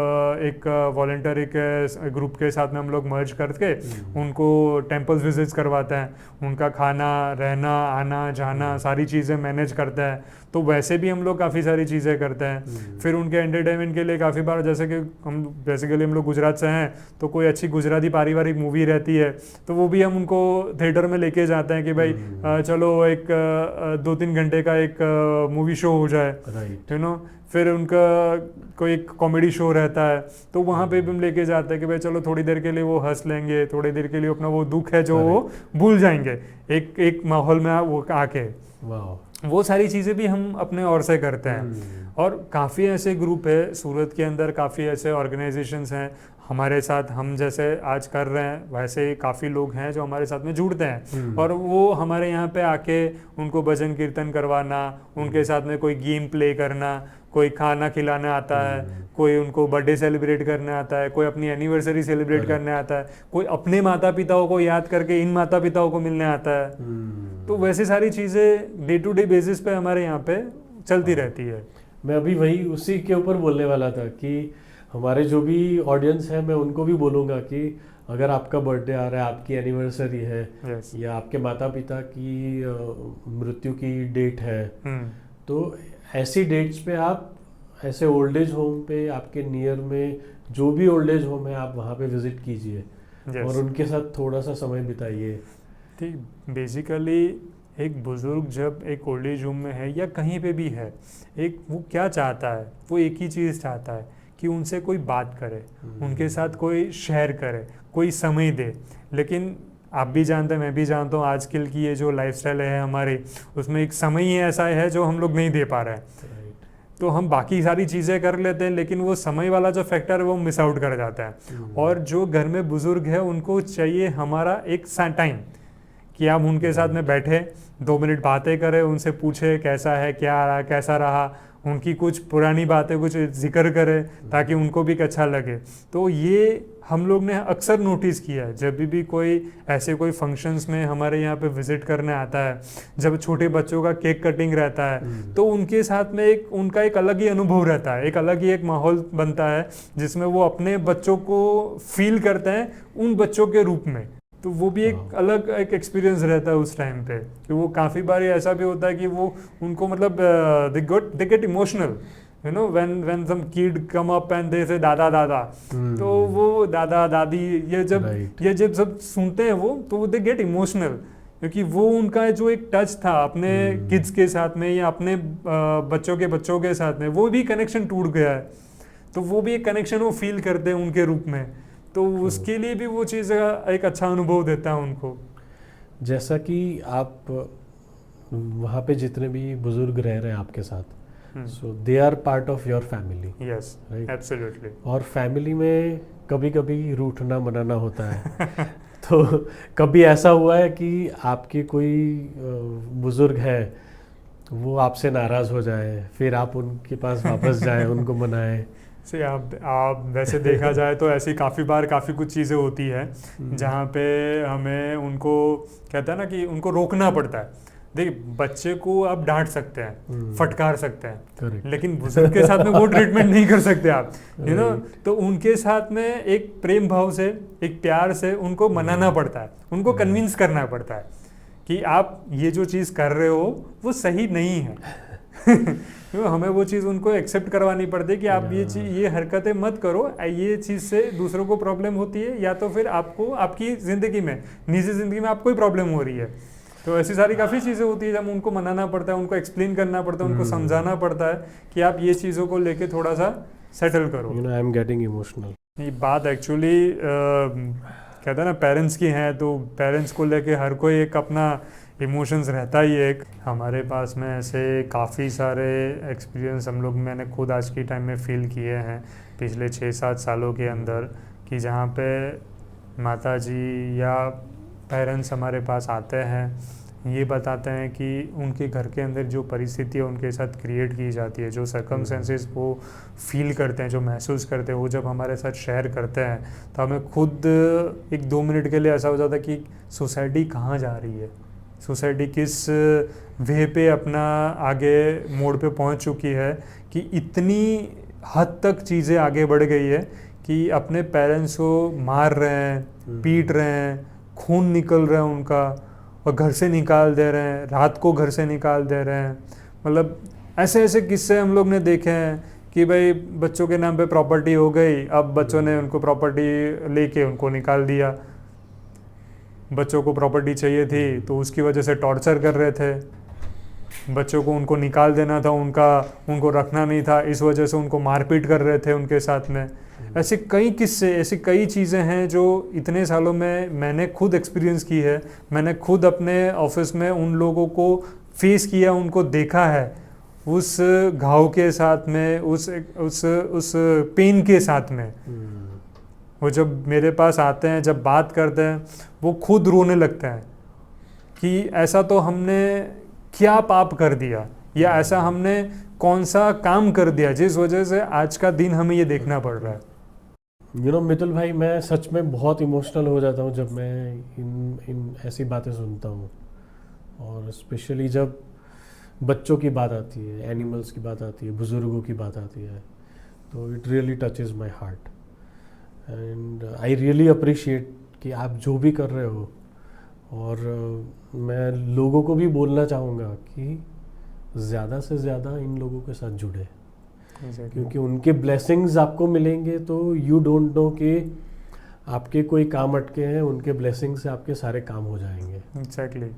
एक वॉलंटियर एक ग्रुप के साथ में हम लोग मर्ज करके उनको टेम्पल्स विजिट्स करवाते हैं, उनका खाना, रहना, आना जाना सारी चीज़ें मैनेज करते हैं। तो वैसे भी हम लोग काफ़ी सारी चीज़ें करते हैं। फिर उनके एंटरटेनमेंट के लिए काफ़ी बार, जैसे कि हम बेसिकली हम लोग गुजरात से हैं, तो कोई अच्छी गुजराती पारिवारिक मूवी रहती है तो वो भी हम उनको थिएटर में लेके जाते हैं कि भाई चलो एक 2-3 घंटे का एक मूवी शो हो जाए, यू नो। फिर उनका कोई कॉमेडी शो रहता है तो वहाँ पे भी हम लेके जाते हैं कि भाई चलो थोड़ी देर के लिए वो हंस लेंगे, थोड़ी देर के लिए अपना वो दुख है जो वो भूल जाएंगे एक माहौल में वो आके। वो सारी चीज़ें भी हम अपने ओर से करते हैं। और काफ़ी ऐसे ग्रुप है सूरत के अंदर, काफ़ी ऐसे ऑर्गेनाइजेशंस हैं हमारे साथ, हम जैसे आज कर रहे हैं वैसे काफ़ी लोग हैं जो हमारे साथ में जुड़ते हैं, और वो हमारे यहाँ पे आके उनको भजन कीर्तन करवाना, उनके साथ में कोई गेम प्ले करना, कोई खाना खिलाना आता है, कोई उनको बर्थडे सेलिब्रेट करने आता है, कोई अपनी एनिवर्सरी सेलिब्रेट करने आता है, कोई अपने माता पिताओं को याद करके इन माता पिताओं को मिलने आता है। तो वैसे सारी चीज़ें डे टू डे बेसिस पे हमारे यहाँ पे चलती रहती है। मैं अभी वही उसी के ऊपर बोलने वाला था कि हमारे जो भी ऑडियंस है, मैं उनको भी बोलूँगा कि अगर आपका बर्थडे आ रहा है, आपकी एनिवर्सरी है, या आपके माता पिता की मृत्यु की डेट है, तो ऐसी डेट्स पे आप ऐसे ओल्ड एज होम पे, आपके नियर में जो भी ओल्ड एज होम है, आप वहाँ पे विजिट कीजिए और उनके साथ थोड़ा सा समय बिताइए। ठीक, बेसिकली एक बुज़ुर्ग जब एक ओल्ड एज होम में है या कहीं पे भी है, एक वो क्या चाहता है, वो एक ही चीज़ चाहता है कि उनसे कोई बात करे, उनके साथ कोई शेयर करे, कोई समय दे। लेकिन आप भी जानते हैं, मैं भी जानता हूँ, आजकल की ये जो लाइफस्टाइल है हमारी, उसमें एक समय ही ऐसा है जो हम लोग नहीं दे पा रहे हैं। तो हम बाकी सारी चीज़ें कर लेते हैं, लेकिन वो समय वाला जो फैक्टर है वो मिस आउट कर जाता है। और जो घर में बुजुर्ग है उनको चाहिए हमारा एक टाइम कि आप उनके साथ में बैठे 2 मिनट बातें करें, उनसे पूछे कैसा है, क्या रहा, कैसा रहा, उनकी कुछ पुरानी बातें कुछ जिक्र करें ताकि उनको भी अच्छा लगे। तो ये हम लोग ने अक्सर नोटिस किया है, जब भी कोई ऐसे कोई फंक्शंस में हमारे यहाँ पे विजिट करने आता है, जब छोटे बच्चों का केक कटिंग रहता है, तो उनके साथ में उनका एक अलग ही अनुभव रहता है, एक अलग ही एक माहौल बनता है जिसमें वो अपने बच्चों को फील करते हैं उन बच्चों के रूप में। तो वो भी एक अलग एक एक्सपीरियंस रहता है उस टाइम पे, कि वो काफ़ी बार ऐसा भी होता है कि वो उनको मतलब they get emotional, you know, when some kid come up and they say दादा दादा, तो वो दादा दादी ये जब सब सुनते हैं वो, तो दे गेट इमोशनल, क्योंकि वो उनका जो एक टच था अपने किड्स के साथ में या अपने बच्चों के साथ में, वो भी कनेक्शन टूट गया है। तो वो भी एक कनेक्शन वो फील करते हैं उनके रूप में, तो उसके लिए भी वो चीज़ एक अच्छा अनुभव देता है उनको। जैसा कि आप वहाँ पे जितने भी बुजुर्ग रह रहे हैं आपके साथ, so they are part of your family. Yes, absolutely. और फैमिली में कभी कभी रूठना मनाना होता है तो कभी ऐसा हुआ है कि आपके कोई बुजुर्ग है, वो आपसे नाराज़ हो जाए, फिर आप उनके पास वापस जाएं, उनको मनाएं? से आप वैसे देखा जाए तो ऐसी काफ़ी बार काफ़ी कुछ चीज़ें होती है जहाँ पे हमें उनको कहते हैं ना कि उनको रोकना पड़ता है। देखिए, बच्चे को आप डांट सकते हैं, फटकार सकते हैं, लेकिन बुजुर्ग के साथ में वो ट्रीटमेंट नहीं कर सकते आप, यू नो। तो उनके साथ में एक प्रेम भाव से, एक प्यार से उनको मनाना पड़ता है, उनको कन्विंस करना पड़ता है कि आप ये जो चीज़ कर रहे हो वो सही नहीं है हमें वो चीज़ उनको एक्सेप्ट करवानी पड़ती है कि आप ये हरकतें मत करो, ये चीज़ से दूसरों को प्रॉब्लम होती है, या तो फिर आपको आपकी ज़िंदगी में, निजी ज़िंदगी में आपको ही प्रॉब्लम हो रही है। तो ऐसी सारी काफ़ी चीज़ें होती है जब उनको मनाना पड़ता है, उनको एक्सप्लेन करना पड़ता है, उनको समझाना पड़ता है कि आप ये चीज़ों को लेके थोड़ा सा सेटल करो। You know, I am getting emotional. ये बात एक्चुअली कहते हैं ना पेरेंट्स की हैं, तो पेरेंट्स को लेके हर कोई एक अपना इमोशंस रहता ही है। हमारे पास में ऐसे काफ़ी सारे एक्सपीरियंस मैंने खुद आज की टाइम में फ़ील किए हैं पिछले 6-7 सालों के अंदर, कि जहाँ पे माताजी या पेरेंट्स हमारे पास आते हैं, ये बताते हैं कि उनके घर के अंदर जो परिस्थिति है उनके साथ क्रिएट की जाती है, जो सर्कमस्टेंसेस वो फील करते हैं, जो महसूस करते हैं, वो जब हमारे साथ शेयर करते हैं तो हमें खुद 1-2 मिनट के लिए ऐसा हो जाता है कि सोसाइटी कहाँ जा रही है, सोसाइटी किस वे पे अपना आगे मोड़ पे पहुंच चुकी है, कि इतनी हद तक चीज़ें आगे बढ़ गई है कि अपने पेरेंट्स को मार रहे हैं, पीट रहे हैं, खून निकल रहा है उनका, और घर से निकाल दे रहे हैं, रात को घर से निकाल दे रहे हैं। मतलब ऐसे ऐसे किस्से हम लोग ने देखे हैं कि भाई बच्चों के नाम पे प्रॉपर्टी हो गई, अब बच्चों ने उनको प्रॉपर्टी लेके उनको निकाल दिया। बच्चों को प्रॉपर्टी चाहिए थी तो उसकी वजह से टॉर्चर कर रहे थे, बच्चों को उनको निकाल देना था, उनको रखना नहीं था, इस वजह से उनको मारपीट कर रहे थे उनके साथ में। ऐसे कई किस्से, ऐसी कई चीज़ें हैं जो इतने सालों में मैंने खुद एक्सपीरियंस की है। मैंने खुद अपने ऑफिस में उन लोगों को फेस किया, उनको देखा है, उस घाव के साथ में, उस पेन के साथ में। वो जब मेरे पास आते हैं, जब बात करते हैं, वो खुद रोने लगते हैं कि ऐसा तो हमने क्या पाप कर दिया, या ऐसा हमने कौन सा काम कर दिया जिस वजह से आज का दिन हमें ये देखना पड़ रहा है। यू नो मितुल भाई, मैं सच में बहुत इमोशनल हो जाता हूँ जब मैं इन ऐसी बातें सुनता हूँ, और स्पेशली जब बच्चों की बात आती है, एनिमल्स की बात आती है, बुज़ुर्गों की बात आती है, तो it really touches my heart. And I really appreciate कि आप जो भी कर रहे हो, और मैं लोगों को भी बोलना चाहूँगा कि ज़्यादा से ज़्यादा इन लोगों के साथ जुड़े, क्योंकि उनके ब्लेसिंग्स आपको मिलेंगे तो यू डोंट नो कि आपके कोई काम अटके हैं, उनके ब्लेसिंग से आपके सारे काम हो जाएंगे। एग्जैक्टली।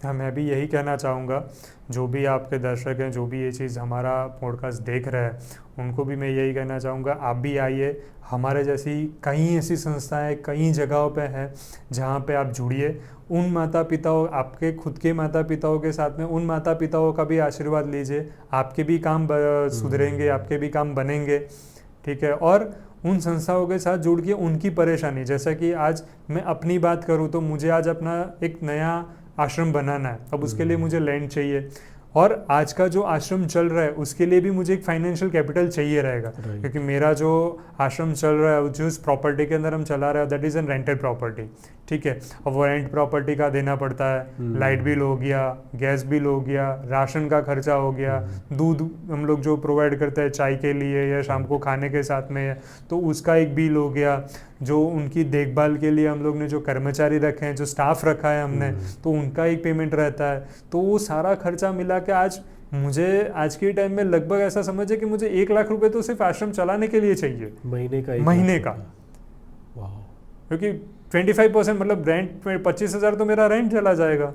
हाँ, मैं भी यही कहना चाहूँगा, जो भी आपके दर्शक हैं, जो भी ये चीज़ हमारा पॉडकास्ट देख रहे हैं, उनको भी मैं यही कहना चाहूँगा, आप भी आइए, हमारे जैसी कई ऐसी संस्थाएं कई जगहों पे हैं जहाँ पे आप जुड़िए। उन माता पिताओं, आपके खुद के माता पिताओं के साथ में उन माता पिताओं का भी आशीर्वाद लीजिए, आपके भी काम सुधरेंगे, आपके भी काम बनेंगे, ठीक है। और उन संस्थाओं के साथ जुड़ के उनकी परेशानी, जैसा कि आज मैं अपनी बात करूँ तो मुझे आज अपना एक नया आश्रम बनाना है, अब उसके लिए मुझे लैंड चाहिए, और आज का जो आश्रम चल रहा है उसके लिए भी मुझे एक फाइनेंशियल कैपिटल चाहिए रहेगा, क्योंकि मेरा जो आश्रम चल रहा है, जिस प्रॉपर्टी के अंदर हम चला रहे हैं, that is an rented property, ठीक है। अब वो रेंट प्रॉपर्टी का देना पड़ता है, लाइट बिल हो गया, गैस बिल हो गया, राशन का खर्चा हो गया, दूध हम लोग जो प्रोवाइड करते हैं चाय के लिए या शाम को खाने के साथ में, तो उसका एक बिल हो गया, जो उनकी देखभाल के लिए हम लोग ने जो कर्मचारी रखे हैं, जो स्टाफ रखा है हमने, तो उनका एक पेमेंट रहता है। तो वो सारा खर्चा मिला के आज मुझे आज के टाइम में लगभग ऐसा समझे कि मुझे 1 लाख रुपए तो सिर्फ आश्रम चलाने के लिए चाहिए, महीने का। क्योंकि 25% मतलब रेंट, 25,000 तो मेरा रेंट चला जाएगा,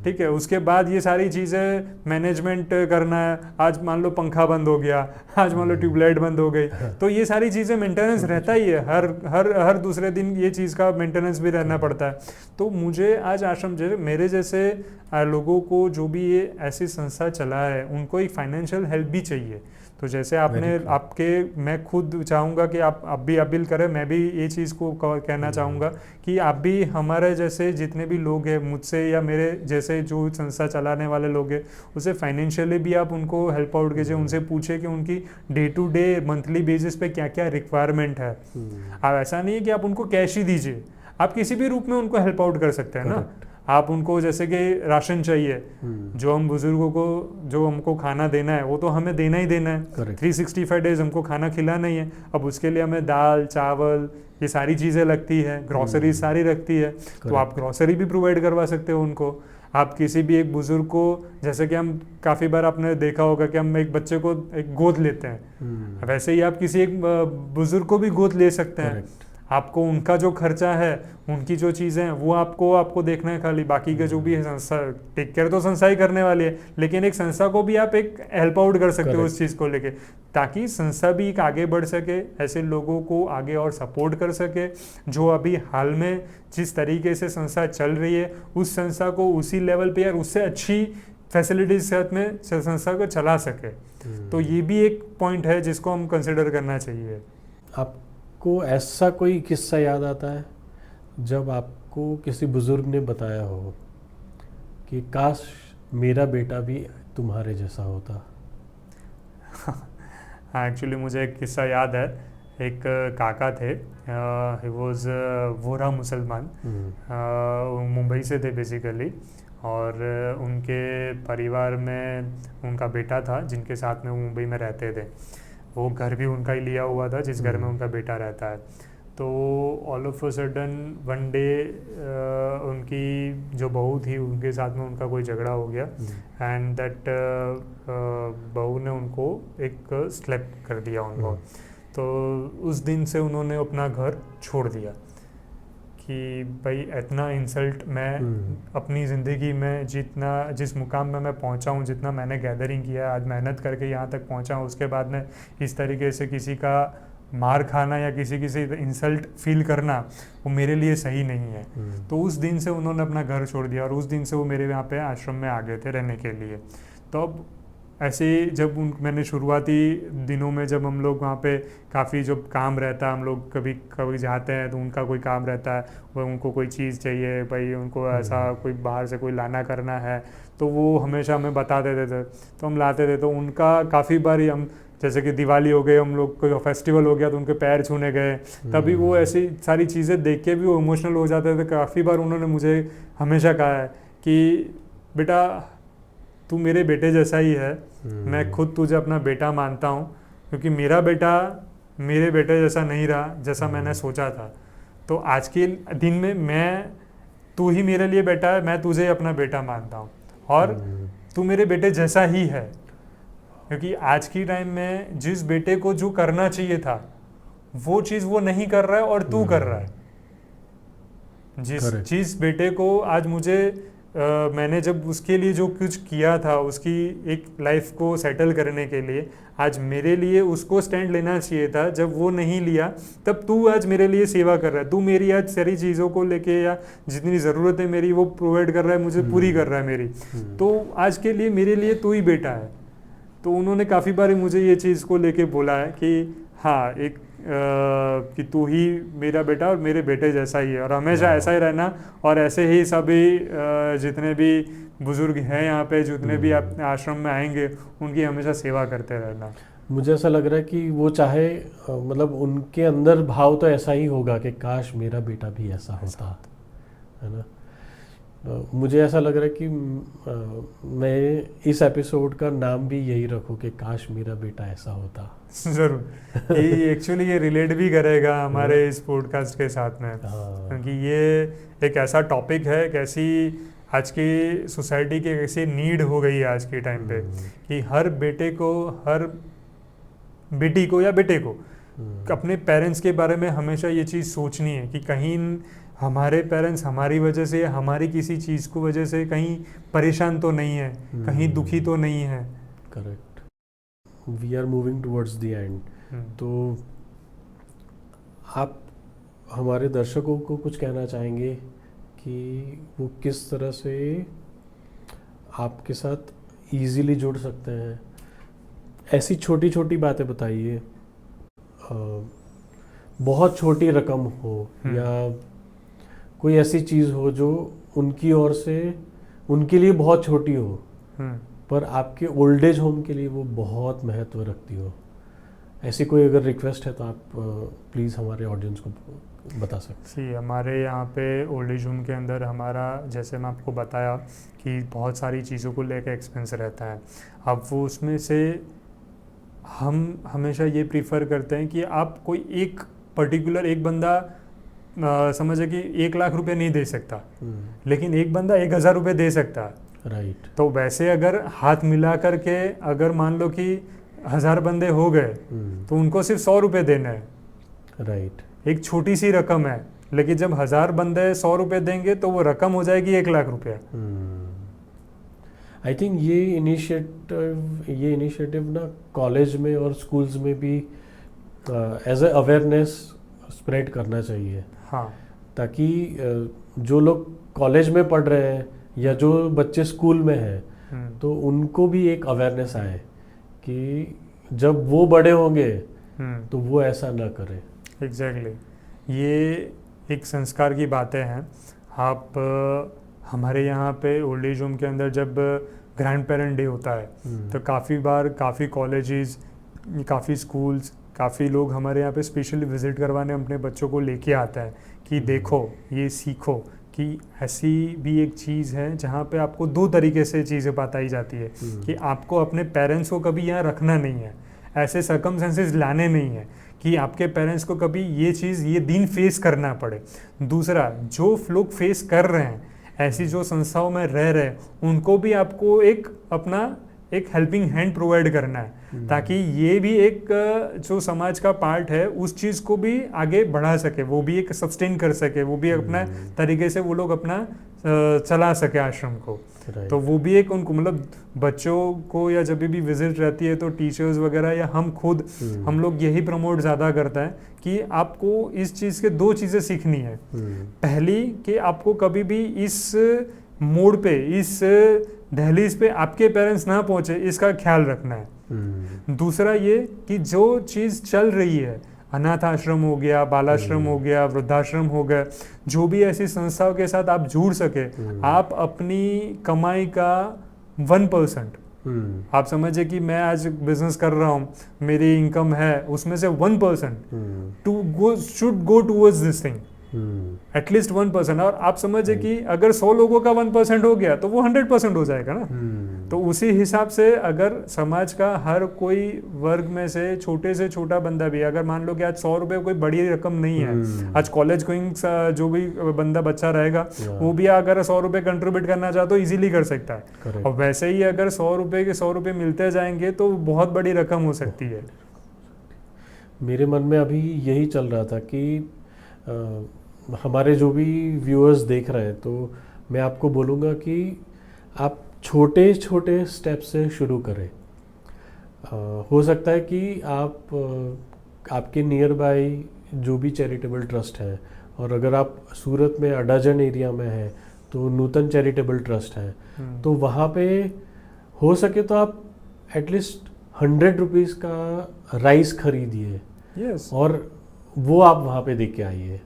ठीक है। उसके बाद ये सारी चीज़ें मैनेजमेंट करना है, आज मान लो पंखा बंद हो गया, आज मान लो ट्यूबलाइट बंद हो गई, तो ये सारी चीज़ें मेंटेनेंस रहता ही है, हर हर हर दूसरे दिन ये चीज़ का मेंटेनेंस भी रहना पड़ता है। तो मुझे आज आश्रम जैसे मेरे जैसे लोगों को, जो भी ये ऐसी संस्था चला है, उनको एक फाइनेंशियल हेल्प भी चाहिए। तो जैसे आपने आपके, मैं खुद चाहूँगा कि आप भी अपील करें, मैं भी ये चीज़ को कहना चाहूँगा कि आप भी हमारे जैसे जितने भी लोग हैं, मुझसे या मेरे जैसे जो संस्था चलाने वाले लोग हैं, उसे फाइनेंशियली भी आप उनको हेल्प आउट कीजिए, उनसे पूछे कि उनकी day to day monthly basis पे क्या क्या रिक्वायरमेंट है। अब ऐसा नहीं है कि आप उनको कैश ही दीजिए, आप किसी भी रूप में उनको हेल्प आउट कर सकते हैं ना। आप उनको जैसे कि राशन चाहिए, जो हम बुजुर्गों को जो हमको खाना देना है वो तो हमें देना ही देना है, 365 डेज हमको खाना खिलाना ही है। अब उसके लिए हमें दाल चावल ये सारी चीज़ें लगती है, ग्रॉसरी सारी लगती है, तो आप ग्रॉसरी भी प्रोवाइड करवा सकते हो उनको। आप किसी भी एक बुजुर्ग को, जैसे कि हम काफ़ी बार आपने देखा होगा कि हम एक बच्चे को एक गोद लेते हैं, वैसे ही आप किसी एक बुजुर्ग को भी गोद ले सकते हैं। आपको उनका जो खर्चा है, उनकी जो चीज़ें हैं, वो आपको देखना है खाली, बाकी के जो भी है संस्था टेक केयर तो संस्था ही करने वाली है, लेकिन एक संस्था को भी आप एक हेल्प आउट कर सकते हो उस चीज़ को लेके, ताकि संस्था भी एक आगे बढ़ सके, ऐसे लोगों को आगे और सपोर्ट कर सके। जो अभी हाल में जिस तरीके से संस्था चल रही है, उस संस्था को उसी लेवल पे यार उससे अच्छी फैसिलिटीज के साथ में संस्था को चला सके। तो ये भी एक पॉइंट है जिसको हम कंसिडर करना चाहिए। आपको ऐसा कोई किस्सा याद आता है जब आपको किसी बुजुर्ग ने बताया हो कि काश मेरा बेटा भी तुम्हारे जैसा होता? हाँ, एक्चुअली मुझे एक किस्सा याद है। एक काका थे, ही वॉज वोरा मुसलमान, मुंबई से थे बेसिकली, और उनके परिवार में उनका बेटा था जिनके साथ में वो मुंबई में रहते थे। वो घर भी उनका ही लिया हुआ था जिस घर में उनका बेटा रहता है। तो all of a sudden one day उनकी जो बहू थी उनके साथ में उनका कोई झगड़ा हो गया, एंड दैट बहू ने उनको एक स्लैप कर दिया उनको। तो उस दिन से उन्होंने अपना घर छोड़ दिया कि भाई इतना इंसल्ट मैं अपनी ज़िंदगी में जिस मुकाम में मैं पहुंचा हूं, जितना मैंने गैदरिंग किया, आज मेहनत करके यहाँ तक पहुंचा हूं, उसके बाद में इस तरीके से किसी का मार खाना या किसी इंसल्ट फील करना वो मेरे लिए सही नहीं है। तो उस दिन से उन्होंने अपना घर छोड़ दिया और उस दिन से वो मेरे यहाँ पे आश्रम में आ गए थे रहने के लिए। तो अब ऐसे जब मैंने शुरुआती दिनों में जब हम लोग वहाँ पे काफ़ी जब काम रहता है, हम लोग कभी कभी जाते हैं तो उनका कोई काम रहता है, वो उनको कोई चीज़ चाहिए, भाई उनको ऐसा कोई बाहर से कोई लाना करना है, तो वो हमेशा हमें बता देते थे, तो हम लाते थे। तो उनका काफ़ी बार हम जैसे कि दिवाली हो गई, हम लोग कोई फेस्टिवल हो गया तो उनके पैर छूने गए, तभी वो ऐसी सारी चीज़ें देख के भी वो इमोशनल हो जाते थे। काफ़ी बार उन्होंने मुझे हमेशा कहा है कि बेटा तू मेरे बेटे जैसा ही है, मैं खुद तुझे अपना बेटा मानता हूँ, क्योंकि मेरा बेटा मेरे बेटे जैसा नहीं रहा जैसा मैंने सोचा था। तो आज के दिन में तू ही मेरे लिए बेटा है, मैं तुझे अपना बेटा मानता हूँ और तू मेरे बेटे जैसा ही है, क्योंकि आज की टाइम में जिस बेटे को जो करना चाहिए था वो चीज़ वो नहीं कर रहा है और तू कर रहा है। जिस बेटे को आज मुझे मैंने जब उसके लिए जो कुछ किया था, उसकी एक लाइफ को सेटल करने के लिए, आज मेरे लिए उसको स्टैंड लेना चाहिए था। जब वो नहीं लिया, तब तू आज मेरे लिए सेवा कर रहा है, तू मेरी आज सारी चीज़ों को लेके या जितनी ज़रूरत है मेरी वो प्रोवाइड कर रहा है, मुझे पूरी कर रहा है मेरी। तो आज के लिए मेरे लिए तू ही बेटा है। तो उन्होंने काफ़ी बार मुझे ये चीज़ को लेके बोला है कि हाँ, एक कि तू ही मेरा बेटा और मेरे बेटे जैसा ही है, और हमेशा ऐसा ही रहना, और ऐसे ही सभी जितने भी बुजुर्ग हैं यहाँ पे, जितने भी आप आश्रम में आएंगे, उनकी हमेशा सेवा करते रहना। मुझे ऐसा लग रहा है कि वो चाहे मतलब उनके अंदर भाव तो ऐसा ही होगा कि काश मेरा बेटा भी ऐसा होता, है ना। मुझे ऐसा लग रहा है कि मैं इस एपिसोड का नाम भी यही रखूं कि काश मेरा बेटा ऐसा होता। ज़रूर, ये एक्चुअली ये रिलेट भी करेगा हमारे इस पॉडकास्ट के साथ में, क्योंकि ये एक ऐसा टॉपिक है, कैसी आज की सोसाइटी की कैसी नीड हो गई है आज के टाइम पे, कि हर बेटे को, हर बेटी को या बेटे को अपने पेरेंट्स के बारे में हमेशा ये चीज़ सोचनी है कि कहीं हमारे पेरेंट्स हमारी वजह से, हमारी किसी चीज़ को वजह से कहीं परेशान तो नहीं है, कहीं दुखी तो नहीं है। Correct. We are moving towards the end. तो आप हमारे दर्शकों को कुछ कहना चाहेंगे कि वो किस तरह से आपके साथ इजीली जुड़ सकते हैं? ऐसी छोटी छोटी बातें बताइए, बहुत छोटी रकम हो या कोई ऐसी चीज़ हो जो उनकी ओर से उनके लिए बहुत छोटी हो, पर आपके ओल्ड एज होम के लिए वो बहुत महत्व रखती हो। ऐसी कोई अगर रिक्वेस्ट है तो आप प्लीज़ हमारे ऑडियंस को बता सकते हैं। जी, हमारे यहाँ पे ओल्ड एज होम के अंदर हमारा, जैसे मैं आपको बताया कि बहुत सारी चीज़ों को लेकर एक्सपेंस रहता है। अब वो उसमें से हम हमेशा ये प्रीफर करते हैं कि आप कोई एक पर्टिकुलर एक बंदा समझे कि 1 लाख रुपए नहीं दे सकता, लेकिन एक बंदा 1000 रुपये दे सकता है। राइट। तो वैसे अगर हाथ मिला करके अगर मान लो कि 1000 बंदे हो गए तो उनको सिर्फ 100 रुपये देने हैं। राइट। एक छोटी सी रकम है, लेकिन जब 1000 बंदे 100 रुपये देंगे तो वो रकम हो जाएगी 1 लाख रुपया। आई थिंक ये इनिशिएटिव ना कॉलेज में और स्कूल्स में भी एज ए अवेयरनेस स्प्रेड करना चाहिए। हाँ, ताकि जो लोग कॉलेज में पढ़ रहे हैं या जो बच्चे स्कूल में हैं तो उनको भी एक अवेयरनेस आए कि जब वो बड़े होंगे तो वो ऐसा ना करें। एग्जैक्टली, ये एक संस्कार की बातें हैं। आप हमारे यहाँ पे ओल्ड एज होम के अंदर जब ग्रैंड पेरेंट डे होता है तो काफ़ी बार काफ़ी कॉलेजेस, काफ़ी स्कूल्स, काफ़ी लोग हमारे यहाँ पे स्पेशली विज़िट करवाने अपने बच्चों को लेके आता है कि देखो, ये सीखो कि ऐसी भी एक चीज़ है जहाँ पे आपको 2 तरीके से चीज़ें बताई जाती है कि आपको अपने पेरेंट्स को कभी यहाँ रखना नहीं है, ऐसे सर्कमस्टेंसेस लाने नहीं है कि आपके पेरेंट्स को कभी ये चीज़, ये दिन फेस करना पड़े। दूसरा, जो लोग फेस कर रहे हैं, ऐसी जो संस्थाओं में रह रहे हैं, उनको भी आपको एक अपना एक हेल्पिंग हैंड प्रोवाइड करना है, ताकि ये भी एक जो समाज का पार्ट है उस चीज़ को भी आगे बढ़ा सके, वो भी एक सस्टेन कर सके, वो भी अपना तरीके से वो लोग अपना चला सके आश्रम को। तो वो भी एक उनको, मतलब बच्चों को या जब भी विजिट रहती है तो टीचर्स वगैरह या हम खुद, हम लोग यही प्रमोट ज़्यादा करता है कि आपको इस चीज़ के 2 चीज़ें सीखनी है। पहली कि आपको कभी भी इस मोड़ पे, इस दहलीज पे आपके पेरेंट्स ना पहुंचे, इसका ख्याल रखना है। दूसरा ये कि जो चीज़ चल रही है, अनाथ आश्रम हो गया, बालाश्रम हो गया, वृद्धाश्रम हो गया, जो भी ऐसी संस्थाओं के साथ आप जुड़ सके, आप अपनी कमाई का 1%, आप समझिए कि मैं आज बिजनेस कर रहा हूँ, मेरी इनकम है, उसमें से 1% should go towards this thing, at least 1%। और आप समझिए कि अगर 100 लोगों का 1% हो गया तो वो 100% हो जाएगा ना। तो उसी हिसाब से अगर समाज का हर कोई वर्ग में से छोटा बंदा भी, अगर मान लो कि आज 100 रुपये कोई बड़ी रकम नहीं है, आज कॉलेज गोइंग जो भी बंदा बच्चा रहेगा वो भी अगर 100 रुपये कंट्रीब्यूट करना चाहे तो इजीली कर सकता है। और वैसे ही अगर 100 रुपये के 100 रुपये मिलते जाएंगे तो बहुत बड़ी रकम हो सकती है। मेरे मन में अभी यही चल रहा था कि हमारे जो भी व्यूअर्स देख रहे हैं, तो मैं आपको बोलूँगा कि आप छोटे छोटे स्टेप से शुरू करें। हो सकता है कि आपके नियर बाय जो भी चैरिटेबल ट्रस्ट है, और अगर आप सूरत में अडाजन एरिया में हैं तो नूतन चैरिटेबल ट्रस्ट है, तो वहाँ पे हो सके तो आप एटलीस्ट 100 रुपीज़ का राइस खरीदिए यस और वो आप वहाँ पे दे के आइए,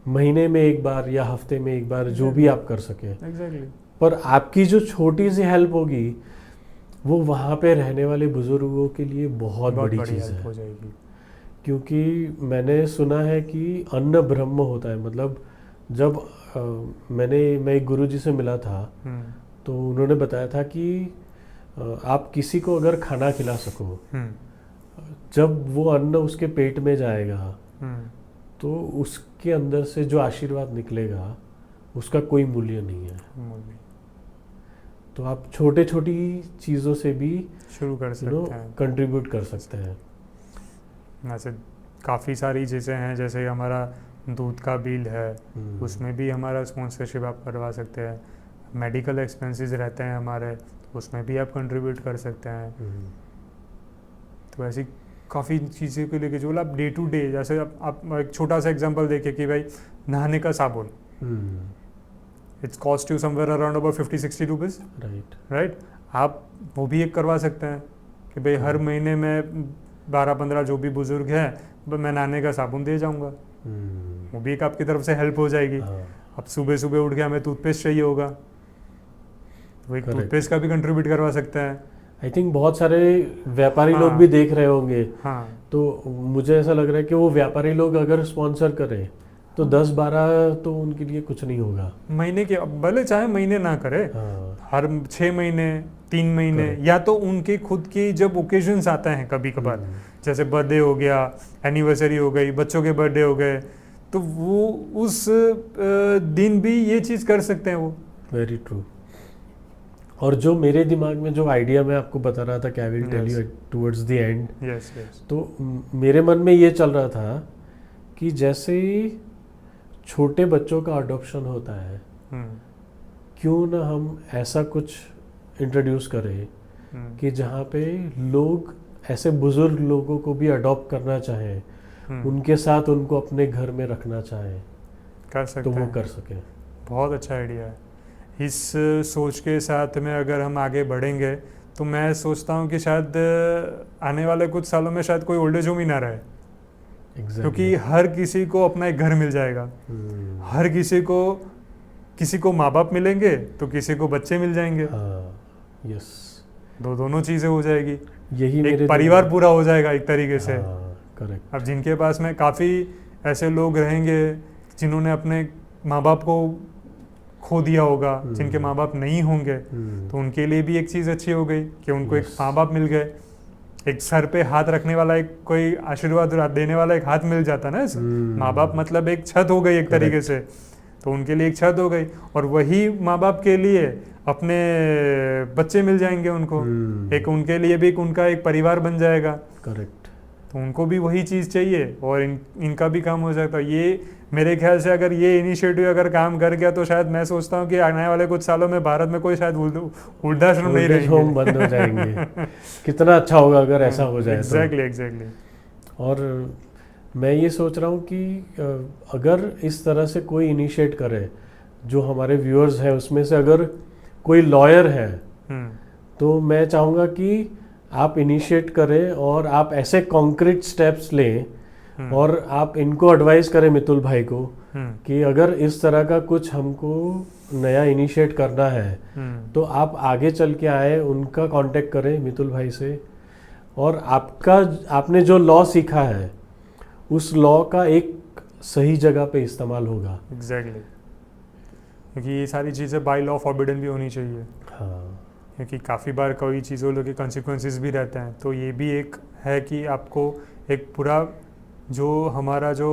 महीने में एक बार या हफ्ते में एक बार, जो भी आप कर सकें। एग्जैक्टली पर आपकी जो छोटी सी हेल्प होगी वो वहाँ पे रहने वाले बुजुर्गों के लिए बहुत बड़ी चीज़ हेल्प है। हो जाएगी। क्योंकि मैंने सुना है कि अन्न ब्रह्म होता है। मतलब जब मैं एक गुरुजी से मिला था तो उन्होंने बताया था कि आप किसी को अगर खाना खिला सको, जब वो अन्न उसके पेट में जाएगा तो उसके अंदर से जो आशीर्वाद निकलेगा उसका कोई मूल्य नहीं है। तो आप छोटे छोटी चीज़ों से भी शुरू कर सकते हैं, कंट्रीब्यूट कर सकते हैं। वैसे काफ़ी सारी चीज़ें हैं, जैसे हमारा दूध का बिल है, उसमें भी हमारा स्पॉन्सरशिप आप करवा सकते हैं। मेडिकल एक्सपेंसेस रहते हैं हमारे, उसमें भी आप कंट्रीब्यूट कर सकते हैं। तो ऐसी काफ़ी चीज़ों को लेके जो आप डे टू डे, जैसे आप एक छोटा सा एग्जांपल देखें कि भाई नहाने का साबुन, it's cost you somewhere around about 50-60 rupees, right. आप वो भी एक करवा सकते हैं कि भाई हर महीने में 12-15 जो भी बुजुर्ग हैं मैं नहाने का साबुन दे जाऊंगा। वो भी एक आपकी तरफ से हेल्प हो जाएगी। अब सुबह सुबह उठ के हमें टूथपेस्ट चाहिए होगा, तो एक टूथपेस्ट का भी कंट्रीब्यूट करवा सकते हैं। आई थिंक बहुत सारे व्यापारी लोग भी देख रहे होंगे। तो मुझे ऐसा लग रहा है कि वो व्यापारी लोग अगर स्पॉन्सर करें तो 10-12 तो उनके लिए कुछ नहीं होगा महीने के, भले चाहे महीने ना करे, हर 6 महीने 3 महीने, या तो उनके खुद की जब ओकेजन्स आते हैं कभी कभार, जैसे बर्थडे हो गया, एनिवर्सरी हो गई, बच्चों के बर्थडे हो गए, तो वो उस दिन भी ये चीज़ कर सकते हैं वो। Very true. और जो मेरे दिमाग में जो आइडिया मैं आपको बता रहा था, I will tell you towards the end, तो मेरे मन में ये चल रहा था कि जैसे छोटे बच्चों का अडॉप्शन होता है, क्यों ना हम ऐसा कुछ इंट्रोड्यूस करें कि जहाँ पे लोग ऐसे बुजुर्ग लोगों को भी अडॉप्ट करना चाहें, उनके साथ उनको अपने घर में रखना चाहें, कर सकते तो वो हैं। कर सकें। बहुत अच्छा आइडिया है। इस सोच के साथ में अगर हम आगे बढ़ेंगे तो मैं सोचता हूँ कि शायद आने वाले कुछ सालों में शायद कोई ओल्ड एज होम ही ना रहे। क्योंकि हर किसी को अपना एक घर मिल जाएगा, हर किसी को माँ बाप मिलेंगे तो किसी को बच्चे मिल जाएंगे। यस, दोनों चीज़ें हो जाएगी, यही एक परिवार पूरा हो जाएगा एक तरीके से। करेक्ट। अब जिनके पास में काफ़ी ऐसे लोग रहेंगे जिन्होंने अपने माँ बाप को खो दिया होगा, जिनके माँ बाप नहीं होंगे, तो उनके लिए भी एक चीज़ अच्छी हो गई कि उनको एक माँ बाप मिल गए, एक सर पे हाथ रखने वाला, एक कोई आशीर्वाद देने वाला एक हाथ मिल जाता ना। माँ बाप मतलब एक छत हो गई एक तरीके से, तो उनके लिए एक छत हो गई, और वही माँ बाप के लिए अपने बच्चे मिल जाएंगे उनको, एक उनके लिए भी उनका एक परिवार बन जाएगा। करेक्ट। तो उनको भी वही चीज़ चाहिए और इनका भी काम हो जाता है। ये मेरे ख्याल से अगर ये इनिशिएटिव अगर काम कर गया तो शायद मैं सोचता हूँ कि आने वाले कुछ सालों में भारत में कोई शायद वृद्धाश्रम नहीं रहेंगे, होम बंद हो जाएंगे। कितना अच्छा होगा अगर ऐसा हो जाए। एग्जैक्टली। और मैं ये सोच रहा हूँ कि अगर इस तरह से कोई इनिशिएट करे, जो हमारे व्यूअर्स हैं उसमें से अगर कोई लॉयर है तो मैं चाहूँगा कि आप इनिशिएट करें और आप ऐसे कॉन्क्रीट स्टेप्स लें और आप इनको एडवाइस करें, मितुल भाई को, कि अगर इस तरह का कुछ हमको नया इनिशिएट करना है तो आप आगे चल के आए, उनका कांटेक्ट करें मितुल भाई से, और आपने जो लॉ सीखा है उस लॉ का एक सही जगह पे इस्तेमाल होगा। एग्जैक्टली। क्योंकि ये सारी चीज़ें बाय लॉ फॉरबिडन भी होनी चाहिए। क्योंकि काफ़ी बार कई चीज़ों के कॉन्सिक्वेंसेस भी रहते हैं। तो ये भी एक है कि आपको एक पूरा जो हमारा जो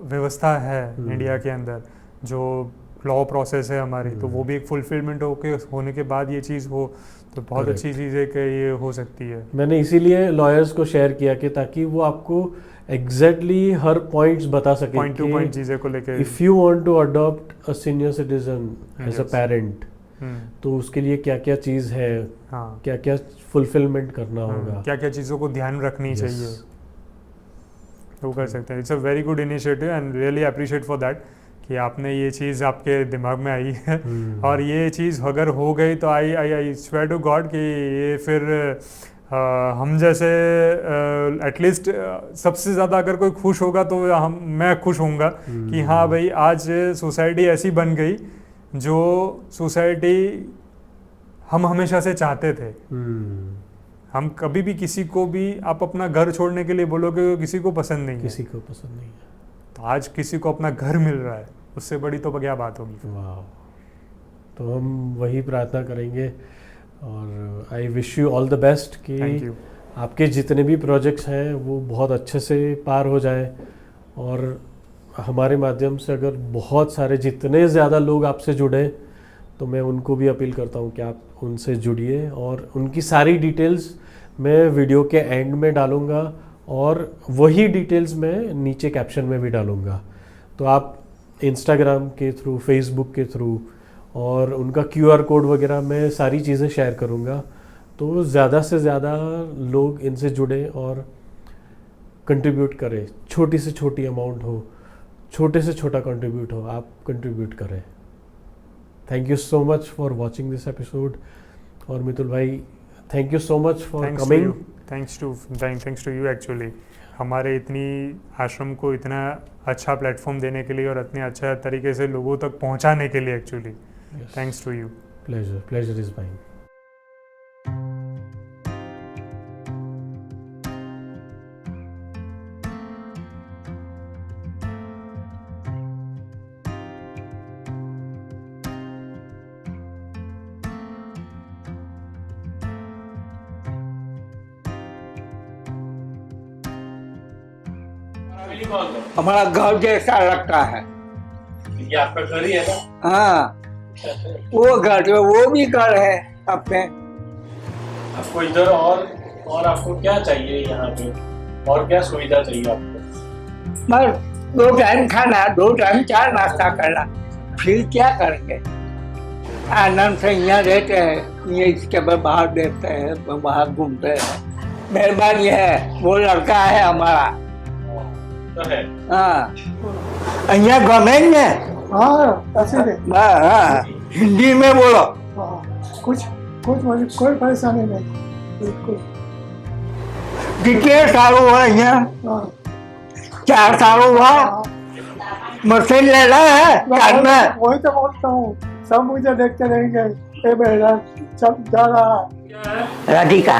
व्यवस्था है इंडिया के अंदर, जो लॉ प्रोसेस है हमारी, तो वो भी एक फुलफिलमेंट होने के बाद ये चीज़ हो तो बहुत Correct. अच्छी चीज़ है कि ये हो सकती है। मैंने इसीलिए लॉयर्स को शेयर किया कि ताकि वो आपको एग्जैक्टली हर पॉइंट्स बता सके पॉइंट टू पॉइंट चीज़ें को लेके। If you want to adopt a senior citizen as a Yes. Parent, तो उसके लिए क्या क्या चीज़ है, हाँ, क्या क्या फुलफिलमेंट करना होगा। क्या क्या चीज़ों को ध्यान रखनी Yes. चाहिए, वो कर सकते हैं। It's a very good initiative and really appreciate for that कि आपने ये चीज़ आपके दिमाग में आई है। और ये चीज़ अगर हो गई तो आई स्वेयर टू गॉड कि ये फिर हम जैसे एटलीस्ट सबसे ज़्यादा अगर कोई खुश होगा तो मैं खुश होऊंगा कि हाँ भाई आज सोसाइटी ऐसी बन गई जो सोसाइटी हम हमेशा से चाहते थे। हम कभी भी किसी को भी आप अपना घर छोड़ने के लिए बोलोगे किसी को पसंद नहीं है, किसी को पसंद नहीं है। तो आज किसी को अपना घर मिल रहा है, उससे बड़ी तो क्या बात होगी। वाह, तो हम वही प्रार्थना करेंगे और I wish you all the best कि थैंक यू। आपके जितने भी प्रोजेक्ट्स हैं वो बहुत अच्छे से पार हो जाए, और हमारे माध्यम से अगर बहुत सारे जितने ज़्यादा लोग आपसे जुड़े तो मैं उनको भी अपील करता हूँ कि आप उनसे जुड़िए, और उनकी सारी डिटेल्स मैं वीडियो के एंड में डालूँगा और वही डिटेल्स मैं नीचे कैप्शन में भी डालूँगा। तो आप इंस्टाग्राम के थ्रू, फेसबुक के थ्रू और उनका QR कोड वगैरह मैं सारी चीज़ें शेयर करूँगा, तो ज़्यादा से ज़्यादा लोग इनसे जुड़े और कंट्रीब्यूट करें। छोटी से छोटी अमाउंट हो, छोटे से छोटा कंट्रीब्यूट हो, आप कंट्रीब्यूट करें। Thank you so much for watching this episode. और मितुल भाई, thank you so much for coming. Thanks to you actually, हमारे इतनी आश्रम को इतना अच्छा प्लेटफॉर्म देने के लिए और इतने अच्छा तरीके से लोगों तक पहुंचाने के लिए actually thanks to you. Pleasure is mine. हमारा घर जैसा लगता है। ये आपका घर ही है ना? हाँ, वो घर जो वो भी घर है अपने। आपको इधर और आपको क्या चाहिए यहाँ पे, और क्या सुविधा चाहिए आपको? बस 2 टाइम खाना, 2 टाइम चाय नाश्ता करना, फिर क्या करेंगे। आनंद से यहाँ रहते हैं, ये इसके बाद बाहर देखते हैं, बाहर घूमते हैं। मेहरबानी है, वो लड़का है हमारा। तो है। हाँ, यहाँ गमेंगे। हाँ, ऐसे ही। हाँ, हिंदी में बोलो। हाँ, कुछ मुझे कोई परेशानी नहीं, बिल्कुल। कितने साल हुआ यहाँ? हाँ, 4 साल हुआ। हाँ, मशीन ले रहा है घर में। वही तो बोलता हूँ, सब मुझे देखते रहेंगे, ये बेटा चल जा रहा है। राधिका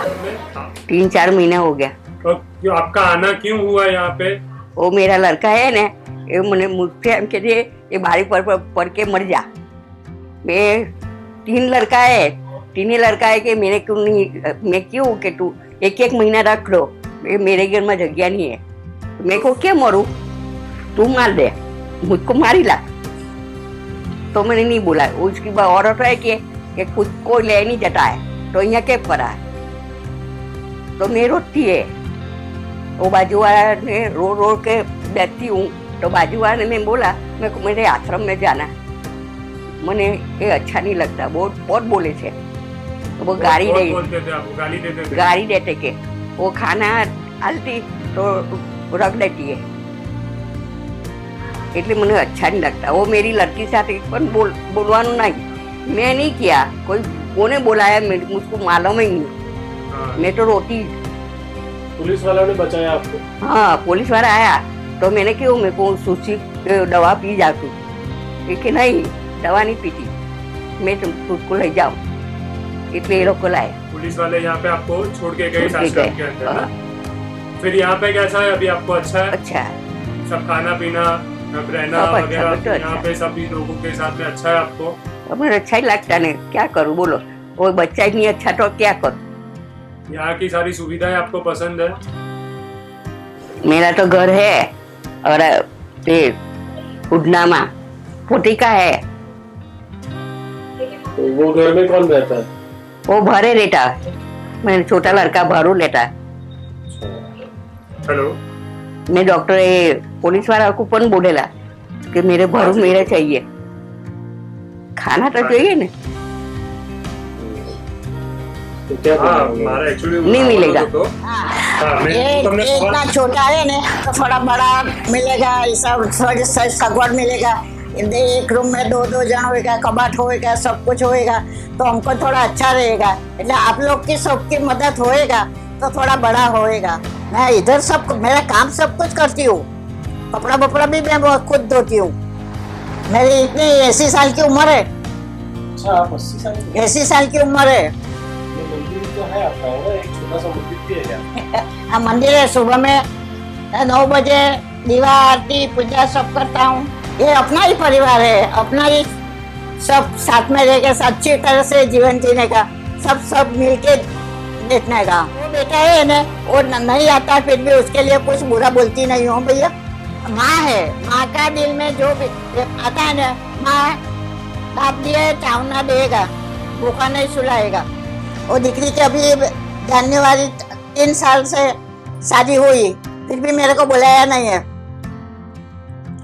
3-4 महीना हो गया। तो क्यों आपका आना क्यों हुआ यहाँ पे? वो मेरा लड़का है ना, ये मैंने मुझसे हम कहते ये बाड़ी पर के मर जा। मैं 3 लड़का है, 3 लड़का है कि मेरे क्यों नहीं, मैं क्यों कि तू 1-1 महीना रख लो, मेरे घर में जगह नहीं है, मेरे को क्या मरूं, तू मार दे, मुझको मारी ला। तो मैंने नहीं बोला। उसकी बात औरत है कि खुद को ले नहीं जता है, तो यहाँ क्या पड़ा है, तो मैं रोती है। वो बाजू वाला ने रो के बैठती हूँ, तो बाजू वाले ने बोला मेरे को मेरे आश्रम में जाना है। मैंने ये अच्छा नहीं लगता, बहुत बोले थे, तो वो गाड़ी देते के वो खाना आलती तो रख देती है, એટલે મને अच्छा नहीं लगता। वो मेरी लड़की साथ पण बोलवानु नहीं, मैं नहीं किया, कोने बोलाया, मुझको मालूम ही नहीं, मैं तो रोती। पुलिस वालों ने बचाया आपको? हाँ, पुलिस वाला आया तो मैंने क्यों, मेरे को सूची दवा पी जाती, लेकिन नहीं, दवा नहीं पीती, मैं तुमको ले जाऊँ, इसलिए ये लोग को लाए। पुलिस वाले यहाँ पे आपको छोड़ के गए आश्रम के अंदर ना? हाँ। फिर यहाँ पे कैसा है अभी आपको? अच्छा है? अच्छा है, सब खाना पीना रहना सब अच्छा, वगैरह बिल्कुल यहाँ अच्छा। पे सभी लोगों के साथ में अच्छा है आपको? अब मुझे अच्छा ही लगता नहीं, क्या करूँ बोलो, वो बच्चा ही नहीं अच्छा तो क्या करूँ। यहाँ की सारी सुविधाएं आपको पसंद है? मेरा तो घर है और ये उडना में पोटिका है, तो वो घर में कौन रहता है? वो भरे लेता है, मेरा छोटा लड़का भरू लेता है। हेलो मैं डॉक्टर पुलिस वाला को पण बोलेला कि मेरे भरू मेरे चाहिए, खाना तो चाहिए ना, तो क्या हाँ करेंगे? हमारा एक्चुअली नहीं मिलेगा। इतना छोटा है ना तो थोड़ा बड़ा मिलेगा, ये सब थोड़ी सगवड़ मिलेगा। एक रूम में दो जन होएगा, कबाट होएगा, सब कुछ होएगा तो हमको थोड़ा अच्छा रहेगा। એટલે आप लोग की सबकी मदद होएगा तो थोड़ा बड़ा होएगा। मैं इधर सब मेरा काम सब कुछ करती हूँ, कपड़ा बपड़ा भी मैं खुद धोती हूँ। मेरी इतनी 80 साल की उम्र है, अच्छा, आप 80 साल के? 80 साल की उम्र है। ये मंदिर तो है आपका, है ना? एक छोटा सा मंदिर भी है क्या? हाँ मंदिर है, सुबह में 9 बजे दीवा आरती पूजा सब करता हूँ। ये अपना ही परिवार है, अपना ही सब साथ में रह के अच्छी तरह से जीवन जीने का, सब मिलके देखने का। वो बेटा है ना, वो नहीं आता फिर भी उसके लिए कुछ बुरा बोलती नहीं हूँ भैया। माँ है, माँ का दिल में जो भी आता है ना, माँ बाप दिए चावना देगा, भूखा नहीं सुलाएगा। वो दिकरी की अभी जनवरी 3 साल से शादी हुई, फिर भी मेरे को बुलाया नहीं है,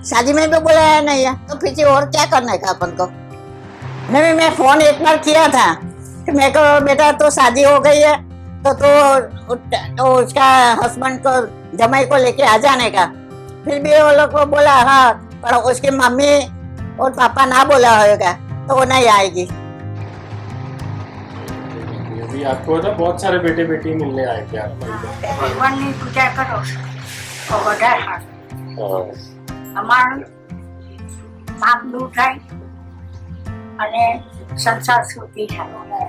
शादी में भी बुलाया नहीं है, तो फिर और क्या करने का अपन को। नहीं मैं फोन एक बार किया था कि मेरे को बेटा तो शादी हो गई है तो उसका हस्बैंड को जमाई को लेके आ जाने का। फिर भी वो लोग को बोला हाँ, पर उसकी मम्मी और पापा ना बोला होगा तो वो नहीं आएगी। अभी आपको ना बहुत सारे बेटे बेटी मिलने आए थे आपको। ભગવાનની પૂજા કરો તો વધારે સારું, हाँ। અમારું પાપ દૂર થાય અને સંસાર સુધી થાય।